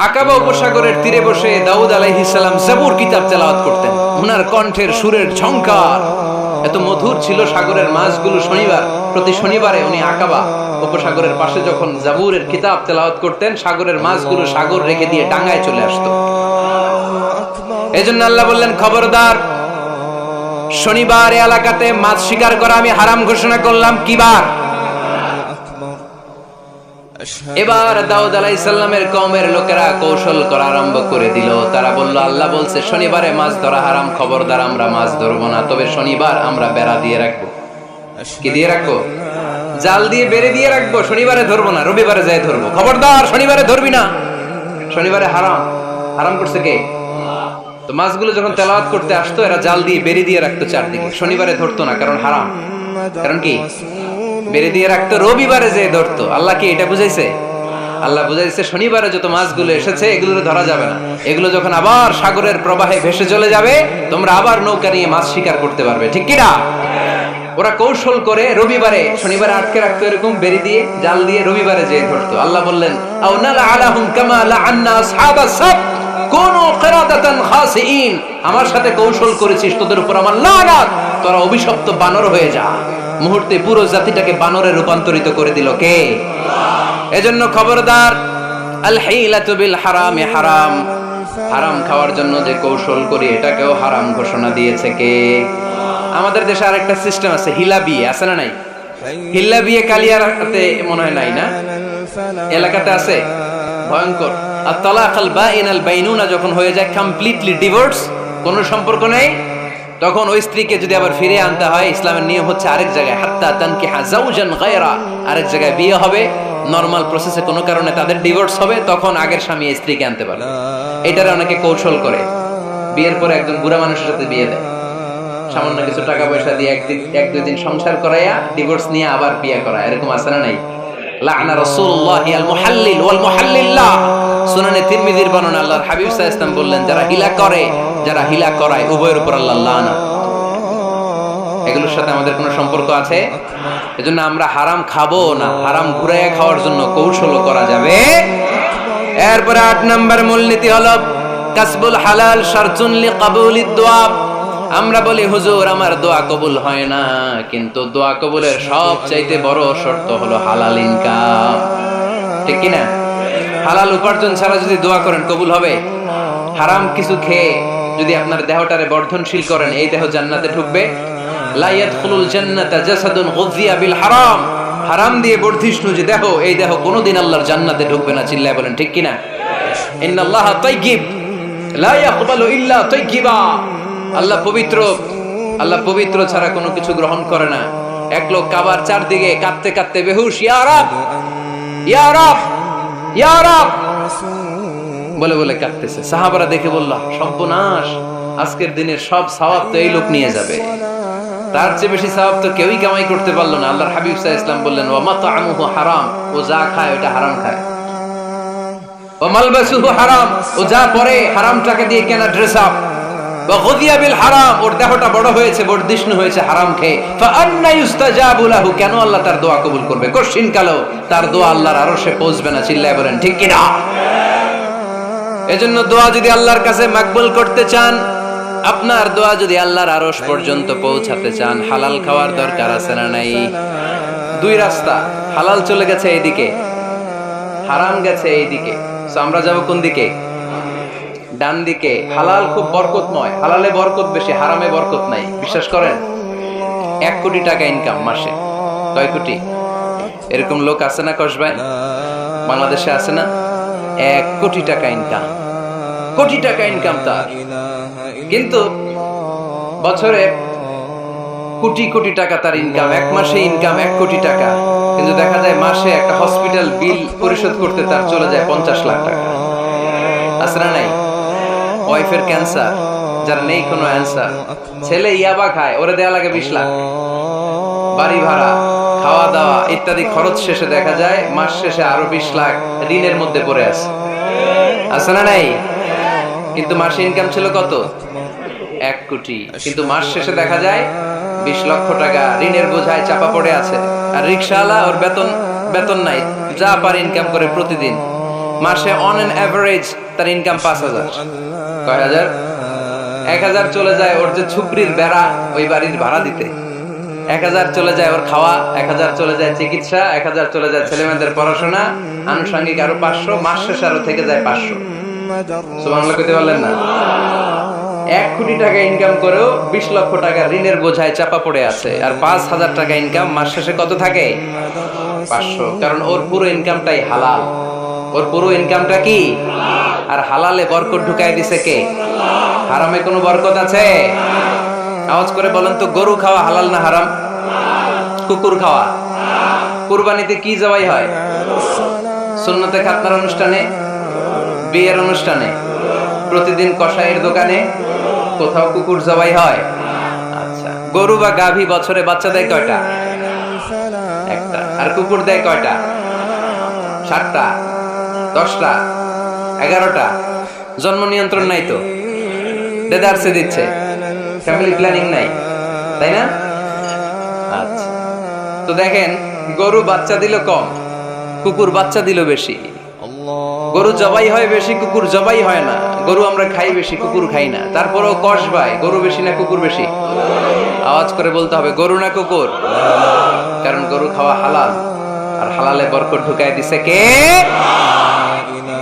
আকাবা উপসাগরের তীরে বসে দাউদ আলাইহিস সালাম জাবুর কিতাব তেলাওয়াত করতেন। ওনার কণ্ঠের সুরের ঝংকার এত মধুর ছিল, সাগরের মাছগুলো প্রতি শনিবারে উনি আকাবা উপসাগরের পাশে যখন জাবুরের কিতাব তেলাওয়াত করতেন, সাগরের মাছগুলো সাগর রেখে দিয়ে ডাঙায় চলে আসতো। এজন্য আল্লাহ বললেন, খবরদার, শনিবার এলাকাতে মাছ শিকার করা আমি হারাম ঘোষণা করলাম। কি বার? এবার দাউদ আলাইহিস সালামের কওমের লোকেরা কৌশল করা আরম্ভ করে দিল। তারা বলল, আল্লাহ বলছে শনিবারে মাছ ধরা হারাম, খবরদার আমরা মাছ ধরবো না, তবে শনিবার আমরা বেড়া দিয়ে রাখবো। কি দিয়ে রাখবো? জাল দিয়ে বেড়ে দিয়ে রাখবো। শনিবারে ধরবো না, রবিবারে যাই ধরবো। খবরদার, শনিবারে ধরবি না, শনিবারে হারাম। হারাম করছে কে? তো মাছগুলো যখন তেলাওয়াত করতে আসতো, এরা জাল দিয়ে বেড়ে দিয়ে রাখতো চারদিকে। শনিবারে ধরতো না, কারণ হারাম। কারণ কি? বেড়ে দিয়ে রাখতো, রবিবারে যে ধরতো। আল্লাহ কি এটা বুঝাইছে? আল্লাহ বুঝাইছে শনিবারে যত মাছগুলো এসেছে এগুলো ধরা যাবে না। এগুলো যখন আবার সাগরের প্রবাহে ভেসে চলে যাবে, তোমরা আবার নৌকা নিয়ে মাছ শিকার করতে পারবে। ঠিক কি না? ওরা কৌশল করে রবিবারে, শনিবারে আটকে রাখতো, এরকম বেড়ে দিয়ে জাল দিয়ে রবিবারে যে ধরতো। আল্লাহ বললেন, আও নালা আলাহুম কামা লাআন্না আসহাবাস সাবত কুনু কিরাদাতান খাসিইন। আমার সাথে কৌশল করেছিস, তোদের উপর আমার লানাত, তোরা অভিশপ্ত বানর হয়ে যা। মুহূর্তে পুরো জাতিটাকে বানরে রূপান্তরিত করে দিল কে? এজন্য খবরদার, আল হিলাতু বিল হারামি হারাম। হারাম খাওয়ার জন্য যে কৌশল করি, এটাকেও হারাম ঘোষণা দিয়েছে কে? আমাদের দেশে আরেকটা সিস্টেম আছে, হিলা বিয়ে আছে না নাই? হিলা বিয়ে কালিয়ারাতে মনে হয় নাই না? এলাকাতে আছে, ভয়ঙ্কর। আর তালাক আল বাইন আল বাইনুনা যখন হয়ে যায় কমপ্লিটলি ডিভোর্স, কোনো সম্পর্ক নেই, তখন ওই স্ত্রীকে যদি আবার ফিরে আনতে হয়, ইসলামের নিয়ম হচ্ছে আরেক জায়গায় হাত্তা তানকিহা যাওজান গায়রা, আরেক জায়গায় বিয়ে হবে, নরমাল প্রসেসে কোনো কারণে তাদের ডিভোর্স হবে, তখন আগের স্বামী স্ত্রীকে আনতে পারবে। এটারে অনেকে কৌশল করে, বিয়ের পরে একজন বুড়া মানুষের সাথে বিয়ে দেয়, সামান্য কিছু টাকা পয়সা দিয়ে এক দুই দিন সংসার করাইয়া ডিভোর্স নিয়ে আবার বিয়ে করা। এরকম আছে না নাই? লাআনা রাসূলুল্লাহি আল মুহাল্লিল ওয়াল মুহাল্লিল্লাহ। সুনানে তিরমিজির বর্ণনা, আল্লাহর হাবিব সাল্লাল্লাহু আলাইহি ওয়াসাল্লাম বললেন, যারা হিলা করে, যারা হিলা করায়, উভয়ের উপর আল্লাহর লানাত। এগুলোর সাথে আমাদের কোনো সম্পর্ক আছে? এজন্য আমরা হারাম খাবো না, হারাম ঘুরাইয়া খাওয়ার জন্য কৌশল করা যাবে। এরপরে 8 নম্বর মূলনীতি হলো কাসবুল হালাল শারতুন লিকাবুলিদ দুআ। আমরা বলি, হুজুর আমার দোয়া কবুল হয় না, কিন্তু দোয়া কবুলের সবচাইতে বড় শর্ত হলো হালাল ইনকাম। ঠিক কি না? হালাল উপার্জন ছাড়া যদি দোয়া করেন কবুল হবে? হারাম কিছু খেয়ে যদি আপনার দেহটারে বর্ধনশীল করেন, এই দেহ জান্নাতে ঢুকবে? লা ইয়াদখুলুল জান্নাতা জাসাদুন গুযিয়া বিল হারাম। হারাম দিয়ে বর্ধিষ্ণু যে দেহ, এই দেহ কোনোদিন আল্লাহর জান্নাতে ঢুকবে না। চিল্লায় বলেন ঠিক কি না? ইন্নাল্লাহা তাইয়্যিব লা ইয়াকবালু ইল্লা তাইয়্যিবা। আল্লাহ পবিত্র, আল্লাহ পবিত্র ছাড়া কোনো কিছু গ্রহণ করে না। এক লোক কাবার চারদিকে কাঁদতে কাঁদতে বেহুশ, ইয়া রাব ইয়া রাব ইয়া রাব বলে বলে কাঁদতেছে। সাহাবারা দেখে বলল, সর্বনাশ, আজকের দিনের সব সওয়াব তো এই লোক নিয়ে যাবে, তার চেয়ে বেশি সওয়াব তো কেউই কামাই করতে পারলো না। আল্লাহর হাবিব সাল্লাল্লাহু আলাইহি ওয়াসাল্লাম বললেন, ওয়া মাতআমুহু হারাম, ও যা খায় ওটা হারাম খায়। ওয়া মালবাসুহু হারাম, ও যা পরে হারাম টাকা দিয়ে কেনা ড্রেস আপ। ওয়া গুযিয়া বিল হারাম, ওর দেহটা বড় হয়েছে, বর্ধিষ্ণু হয়েছে হারাম খেয়ে। ফা আন্না ইউস্তাজাবু লাহু, কেন আল্লাহ তার দোয়া কবুল করবে? কঠিন কালো তার দোয়া আল্লাহর আরশে পৌঁছবে না। চিল্লায় বলেন ঠিক কি না? এজন্য দোয়া যদি আল্লাহর কাছে মাকবুল করতে চান, আপনার দোয়া যদি আল্লাহর আরশ পর্যন্ত পৌঁছাতে চান, হালাল খাওয়ার দরকার আছে না নাই? দুই রাস্তা, হালাল চলে গেছে এইদিকে, হারাম গেছে এইদিকে। সো আমরা যাব কোন দিকে? ডান দিকে। হালাল খুব বরকতময়, হালালে বরকত বেশি, হারামে বরকত নাই। বিশ্বাস করেন? 1 কোটি টাকা ইনকাম মাসে। কয় কোটি? এরকম লোক আছে না কসবায়? বাংলাদেশে আছে না? 1 কোটি টাকা ইনকাম, কোটি টাকা ইনকাম তার, কিন্তু বছরে কোটি কোটি টাকা তার ইনকাম। 1 মাসে ইনকাম 1 কোটি টাকা, কিন্তু দেখা যায় মাসে একটা হসপিটাল বিল পরিশোধ করতে তার চলে যায় 50 লাখ টাকা। আছে না নাই? ওয়াইফের ক্যান্সার, যার নেই কোনো অ্যান্সার। ছেলে ইয়াবা খায়, ওরে দেয়া লাগে 20 লাখ। বাড়ি ভাড়া, খাওয়া দাওয়া ইত্যাদি খরচ শেষে দেখা যায় মাস শেষে আরো 20 লাখ ঋণের মধ্যে পড়ে আছে। আছে না নাই? কিন্তু মাসে ইনকাম ছিল কত? 1 কোটি, কিন্তু মাস শেষে দেখা যায় 20 লক্ষ টাকা ঋণের বোঝায় চাপা পড়ে আছে। আর রিকশাওয়ালা, ওর বেতন নাই, যা পারে ইনকাম করে প্রতিদিন। মাসে অন এন এভারেজ তার ইনকাম 5,000। কয় হাজার? 1,000 চলে যায় ওর যে ছুকরির বেড়া ওই বাড়ির ভাড়া দিতে, 1,000 চলে যায় ওর খাওয়া, 1,000 চলে যায় চিকিৎসা, 1,000 চলে যায় ছেলেমেয়েদের পড়াশোনা, আনুষঙ্গিক আরো 500, মাস শেষে আরো থেকে যায় 500। সুবহানাল্লাহ কইতে পারলেন না? 1 কোটি টাকা ইনকাম করেও 20 লক্ষ টাকা ঋণের বোঝায় চাপা পড়ে আছে, আর 5,000 টাকা ইনকাম, মাস শেষে কত থাকে? 500। কারণ ওর পুরো ইনকামটাই হালাল। ওর পুরো ইনকামটা কি? আর হালালে বরকত ঢুকায় দিছে কে? হারামে কোনো বরকত আছে? আওয়াজ করে বলেন তো, গরু খাওয়া হালাল না হারাম? কুকুর খাওয়া? কুরবানিতে কি জবাই হয়? সুন্নতে খাতনার অনুষ্ঠানে, বিয়ের অনুষ্ঠানে, প্রতিদিন কসাইয়ের দোকানে কোথাও কুকুর জবাই হয়? আচ্ছা, গরু বা গাভী বছরে বাচ্চা দেয় কয়টা? একটা। আর কুকুর দেয় কয়টা? 7টা, 10টা, 11টা। জন্ম নিয়ন্ত্রণ নাই তো, দেদারসে দিচ্ছে, ফ্যামিলি প্ল্যানিং নাই, তাই না? আচ্ছা, তো দেখেন, গরু বাচ্চা দিল কম, কুকুর বাচ্চা দিল বেশি। গরু জবাই হয় বেশি, কুকুর জবাই হয় না। গরু আমরা খাই বেশি, কুকুর খাই না। তারপরেও কষ ভাই, গরু বেশি না কুকুর বেশি? আওয়াজ করে বলতে হবে, গরু না কুকুর? কারণ গরু খাওয়া হালাল, আর হালালে বরকত ঢুকায় দিছে কে?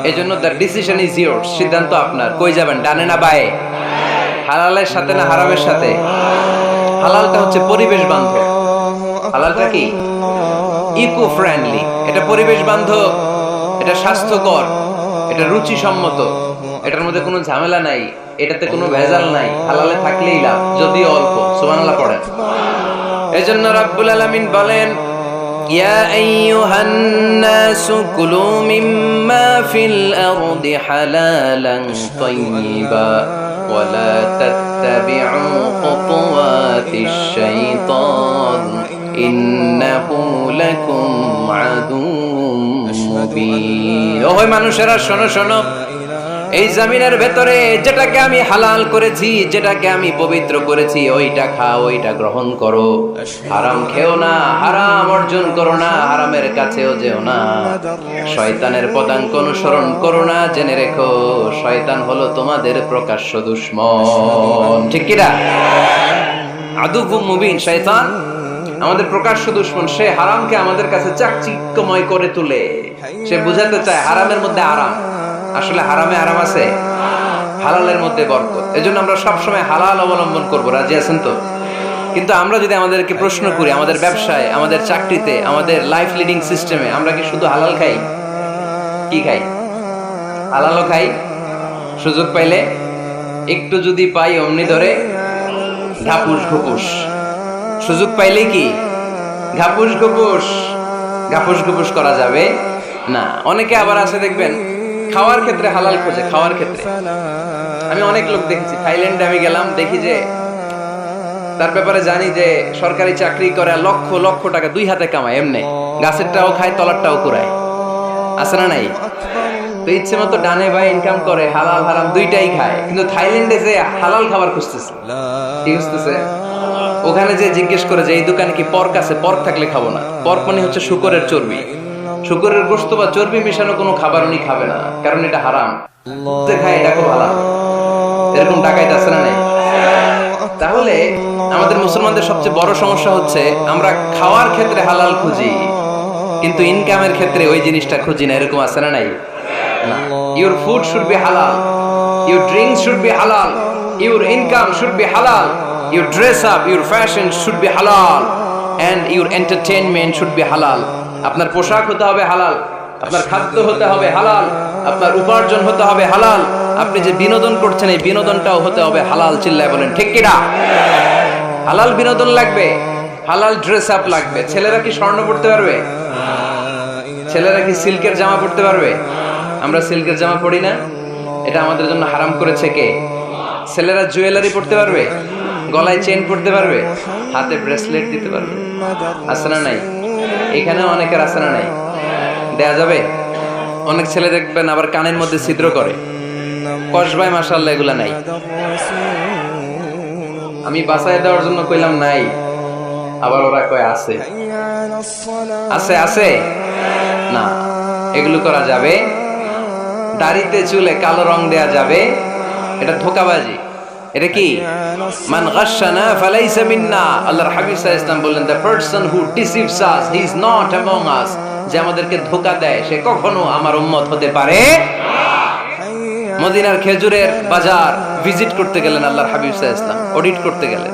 এজন্য দ্য ডিসিশন ইজ ইয়োরস, সিদ্ধান্ত আপনার। কই যাবেন, ডানে না বায়ে? হালালের সাথে না হারামের সাথে? হালালটা হচ্ছে পরিবেশ বান্ধব। হালালটা কি? Eco friendly. এটা পরিবেশ বান্ধব, এটা স্বাস্থ্যকর, এটা রুচিসম্মত, এটার মধ্যে কোনো ঝামেলা নাই, এটাতে কোনো ভেজাল নাই। হালালে থাকলেই লাভ, যদিও অল্প। সুবহানাল্লাহ পড়েন। এজন্য রাব্বুল আলামিন বলেন, ইয়া আইয়ুহান নাসু কুলু মিম্মা ফিল আরদি হালালান তাইয়্যিবা ওয়া লা তাত্তাবি'উ খুতুওয়াতিশ শাইতান ইন্নাহু লাকুম আদুউম মুবিন। ওহে মানুষেরা, শোনো শোনো, এই জমিনের ভেতরে যেটাকে আমি হালাল করেছি, যেটাকে আমি পবিত্র করেছি, ওইটা খাও, ওইটা গ্রহণ করো। হারাম খেও না, হারাম অর্জন করো না, হারামের কাছেও যেও না। শয়তানের পদাঙ্ক অনুসরণ করো না। জেনে রেখো, শয়তান হলো তোমাদের প্রকাশ্য দুশমন। ঠিক কি না? আদুউম মুবিন। শয়তান আমাদের প্রকাশ্য দুশমন। সে হারামকে আমাদের কাছে চাকচিক্যময় করে তুলে। সে বুঝাতে চায় হারামের মধ্যে আরাম। আসলে হারামে আরাম আছে, হালালের মধ্যে বরকত। এজন্য আমরা সবসময় হালাল অবলম্বন করব। রাজি আছেন তো? কিন্তু আমরা যদি আমাদেরকে প্রশ্ন করি, আমাদের ব্যবসায়, আমাদের চাকরিতে, আমাদের লাইফ লিডিং সিস্টেমে আমরা কি শুধু হালাল খাই? কি খাই? হালালও খাই, সুযোগ পাইলে একটু যদি পাই অমনি ধরে ঘাপুস ঘুপুস। সুযোগ পাইলে কি ঘাপুস ঘুপুস? ঘাপুস ঘুপুস করা যাবে না। অনেকে আবার আছে দেখবেন, খাওয়ার ক্ষেত্রে হালাল খোঁজে। খাওয়ার ক্ষেত্রে আমি অনেক লোক দেখেছি। থাইল্যান্ডে আমি গেলাম, দেখি যে তার ব্যাপারে জানি যে সরকারি চাকরি করে, লক্ষ লক্ষ টাকা 2 হাতে কামায়। এমনি গাছেরটাও খায়, তলারটাও কুড়ায়। আছে না নাই? তো ইচ্ছে মতো ডানে বাই ইনকাম করে, হালাল হারাম দুইটাই খায়। কিন্তু থাইল্যান্ডে যে হালাল খাবার খুঁজতেছে, কি খুঁজতেছে? ওখানে যে জিজ্ঞেস করে যে এই দোকানে কি পর্ক আছে? পর্ক থাকলে খাবো না। পর্ক মানে হচ্ছে শুকরের চর্বি। শুকরের গোশত বা চর্বি মিশানো কোনো খাবার উনি খাবে না, কারণ এটা হারাম। খায়, এটা খুব হালাল। এরকম ডাকাইত আছে না নাই? তাহলে আমাদের মুসলমানদের সবচেয়ে বড় সমস্যা হচ্ছে আমরা খাওয়ার ক্ষেত্রে হালাল খুঁজি, কিন্তু ইনকামের ক্ষেত্রে ওই জিনিসটা খুঁজি না। এরকম আছে না নাই? Your food should be halal, your drinks should be halal, your income should be halal, your dress up, your fashion should be halal, and your entertainment should be halal. আপনার পোশাক হতে হবে হালাল, আপনার খাদ্য হতে হবে হালাল, আপনার উপার্জন হতে হবে হালাল, আপনি যে বিনোদন করছেন এই বিনোদনটাও হতে হবে হালাল। চিল্লায় বলেন ঠিক কিনা? হালাল বিনোদন লাগবে, হালাল ড্রেস আপ লাগবে। ছেলেরা কি স্বর্ণ পড়তে পারবে? ছেলেরা কি সিল্কের জামা পড়তে পারবে? আমরা সিল্কের জামা পরি না, এটা আমাদের জন্য হারাম করেছে কে? ছেলেরা জুয়েলারি পড়তে পারবে? গলায় চেন পড়তে পারবে? হাতে ব্রেসলেট দিতে পারবে? আছে না নাই? এখানে অনেকের আছে না নাই? দেয়া যাবে? অনেক ছেলে দেখবেন আবার কানের মধ্যে ছিদ্র করে। কসবাই মাশাআল্লাহ এগুলা নাই। আমি বাঁচায় দেওয়ার জন্য কইলাম নাই, আবার ওরা কয় আছে। আছে আছে না, এগুলো করা যাবে দাড়িতে চুলে কালো রং দেয়া যাবে, এটা ধোঁকাবাজি। এটা কি? মান গাশশানা ফালাইসা মিন্না। আল্লাহর হাবিব সাল্লাল্লাহু আলাইহি ওয়াসাল্লাম বললেন, the person who deceives us he is not among us। যে আমাদেরকে ধোঁকা দেয় সে কখনো আমার উম্মত হতে পারে না। মদিনার খেজুরের বাজার ভিজিট করতে গেলেন আল্লাহর হাবিব সাল্লাল্লাহু আলাইহি ওয়াসাল্লাম, অডিট করতে গেলেন।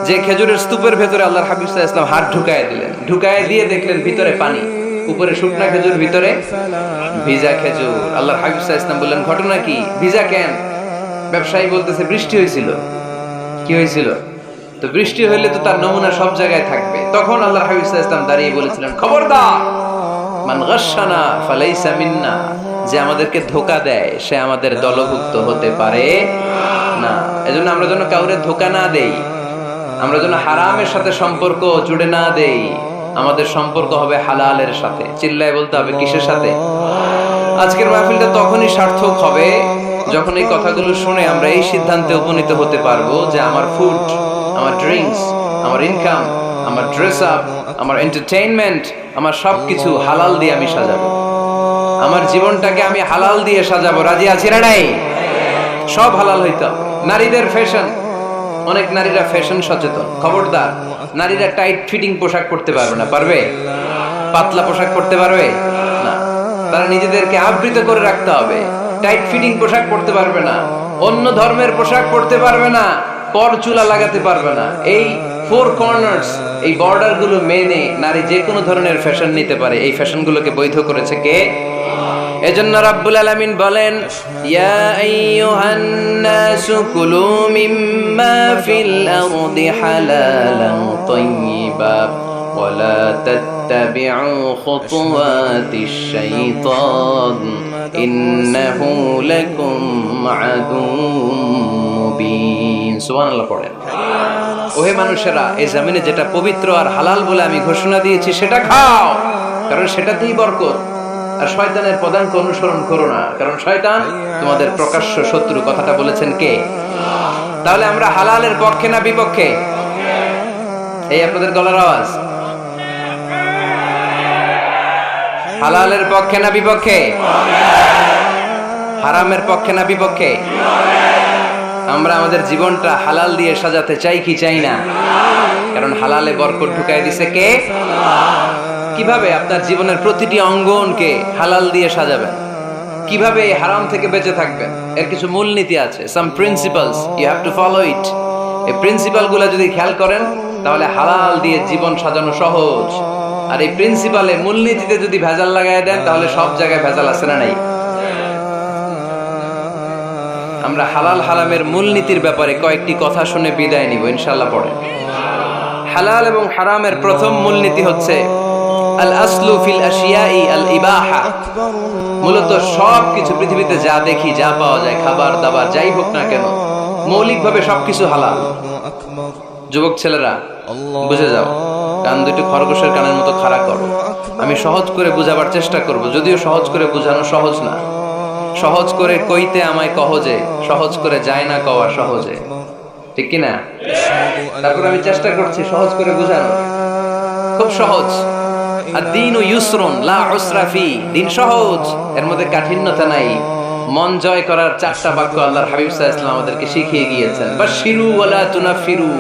যে খেজুরের স্তূপের ভেতরে আল্লাহর হাবিব সাল্লাল্লাহু আলাইহি ওয়াসাল্লাম হাত ঢুকায় দিলেন, ঢুকায় দিয়ে দেখলেন ভিতরে পানি, উপরে শুকনা খেজুর, ভিতরে ভিজা খেজুর। আল্লাহর হাবিব সাল্লাল্লাহু আলাইহি ওয়াসাল্লাম বললেন, ঘটনা কি? ভিজা কেন? ব্যবসায়ী বলতেছে, বৃষ্টি হয়েছিল। কি হয়েছিল? তো বৃষ্টি হইলে তো তার নমুনা সব জায়গায় থাকবে। তখন আল্লাহর হাবিব সাল্লাল্লাহু আলাইহি ওয়াসাল্লাম দাঁড়িয়ে বলেছিলেন, খবরদার, মান গাশশানা ফালাইসা মিন্না। যে আমাদেরকে ধোঁকা দেয় সে আমাদের দলভুক্ত হতে পারে না। এজন্য আমরা যেন কাউরে ধোঁকা না দেই, আমরা যেন হারামের সাথে সম্পর্ক জুড়ে না দেই। আমাদের সম্পর্ক হবে হালালের সাথে। চিল্লায় বলতে হবে কিসের সাথে? আজকের মাহফিলটা তখনই সার্থক হবে যখন এই কথাগুলো শুনে আমরা এই সিদ্ধান্তে উপনীত হতে পারবো যে আমার ফুড, আমার ড্রিঙ্কস, আমার ইনকাম, আমার ড্রেস আপ, আমার এন্টারটেইনমেন্ট, আমার সবকিছু হালাল দিয়ে আমি সাজাবো। আমার জীবনটাকে আমি হালাল দিয়ে সাজাবো। রাজি আছি না নাই? সব হালাল হইতে হবে। নারীদের ফ্যাশন, অনেক নারীরা ফ্যাশন সচেতন। খবরদার, নারীরা টাইট ফিটিং পোশাক পরতে পারবে না। পারবে? পাতলা পোশাক পরতে পারবে না। তারা নিজেদেরকে আবৃত করে রাখতে হবে। টাইট ফিটিং পোশাক পরতে পারবে না, অন্য ধর্মের পোশাক পরতে পারবে না, পর চুলা লাগাতে পারবে না। এই ফোর কর্নার্স, এই বর্ডার গুলো মেনে নারী যে কোনো ধরনের ফ্যাশন নিতে পারে। এই ফ্যাশন গুলোকে বৈধ করেছে কে? এজন্য রাব্বুল আলামিন বলেন, ইয়া আইয়ুহান নাসু কুলু মিম্মা ফিল আরদি হালালান তাইয়্যিবা ওয়া লা তাত্তাবিউ খুতুওয়াতিশ শাইতান ইন্নাহু লাকুম আদুউম মুবিন। সুবহানাল্লাহ পড়েন। ওহে মানুষেরা, এই জমিনে যেটা পবিত্র আর হালাল বলে আমি ঘোষণা দিয়েছি সেটা খাও, কারণ সেটাতেই বরকত। আর শয়তানের পদাঙ্ক অনুসরণ করো না, কারণ শয়তান তোমাদের প্রকাশ্য শত্রু। কথাটা বলেছেন কে? তাহলে আমরা হালালের পক্ষে না বিপক্ষে? এই আপনাদের গলার আওয়াজ। হালালের পক্ষে না বিপক্ষে? হারামের পক্ষে না বিপক্ষে? আমরা আমাদের জীবনটা হালাল দিয়ে সাজাতে চাই কি চাই না? কারণ হালালে বরকত ঢুকাই দিছে কে? কিভাবে আপনার জীবনের প্রতিটি অঙ্গনকে হালাল দিয়ে সাজাবেন? কিভাবে হারাম থেকে বেঁচে থাকবেন? এর কিছু মূলনীতি আছে, some principles, you have to follow it. এই প্রিন্সিপালগুলো যদি খেয়াল করেন তাহলে হালাল দিয়ে জীবন সাজানো সহজ। আর এই প্রিন্সিপালে, মূলনীতিতে যদি ভেজাল লাগায় দেন তাহলে সব জায়গায় ভেজাল আছে না নাই? আমরা হালাল হারামের মূলনীতির ব্যাপারে কয়েকটি কথা শুনে বিদায় নিব ইনশাআল্লাহ। পড়ে হালাল এবং হারামের প্রথম মূলনীতি হচ্ছে আল আসলু ফিল আশিয়াই আল ইবাহা। মূলত সবকিছু পৃথিবীতে যা দেখি, যা পাওয়া যায়, খাবার দাবার যাই হোক না কেন, মৌলিকভাবে সবকিছু হালাল। যুবক ছেলেরা বুঝে যাও, কান দুটো খরগোশের কানের মতো খাড়া করো। আমি সহজ করে বুঝাবার চেষ্টা করব, যদিও সহজ করে বুঝানো সহজ না। সহজ করে কইতে আমায় কহজে, সহজ করে যায় না কওয়া সহজে, ঠিক কি না? তারপর আমি চেষ্টা করছি সহজ করে বুঝানো। খুব সহজ। আদ-দীন ইউসরুন লা উসরা ফি। দিন সহজ, এর মধ্যে কাঠিন্যতা নাই। মন জয় করার চারটা বাক্য আল্লাহর হাবিব সাল্লাল্লাহু আলাইহি ওয়াসাল্লাম আমাদেরকে শিখিয়ে গিয়েছেন। বাশিরু ওয়ালা তুনাফিরু,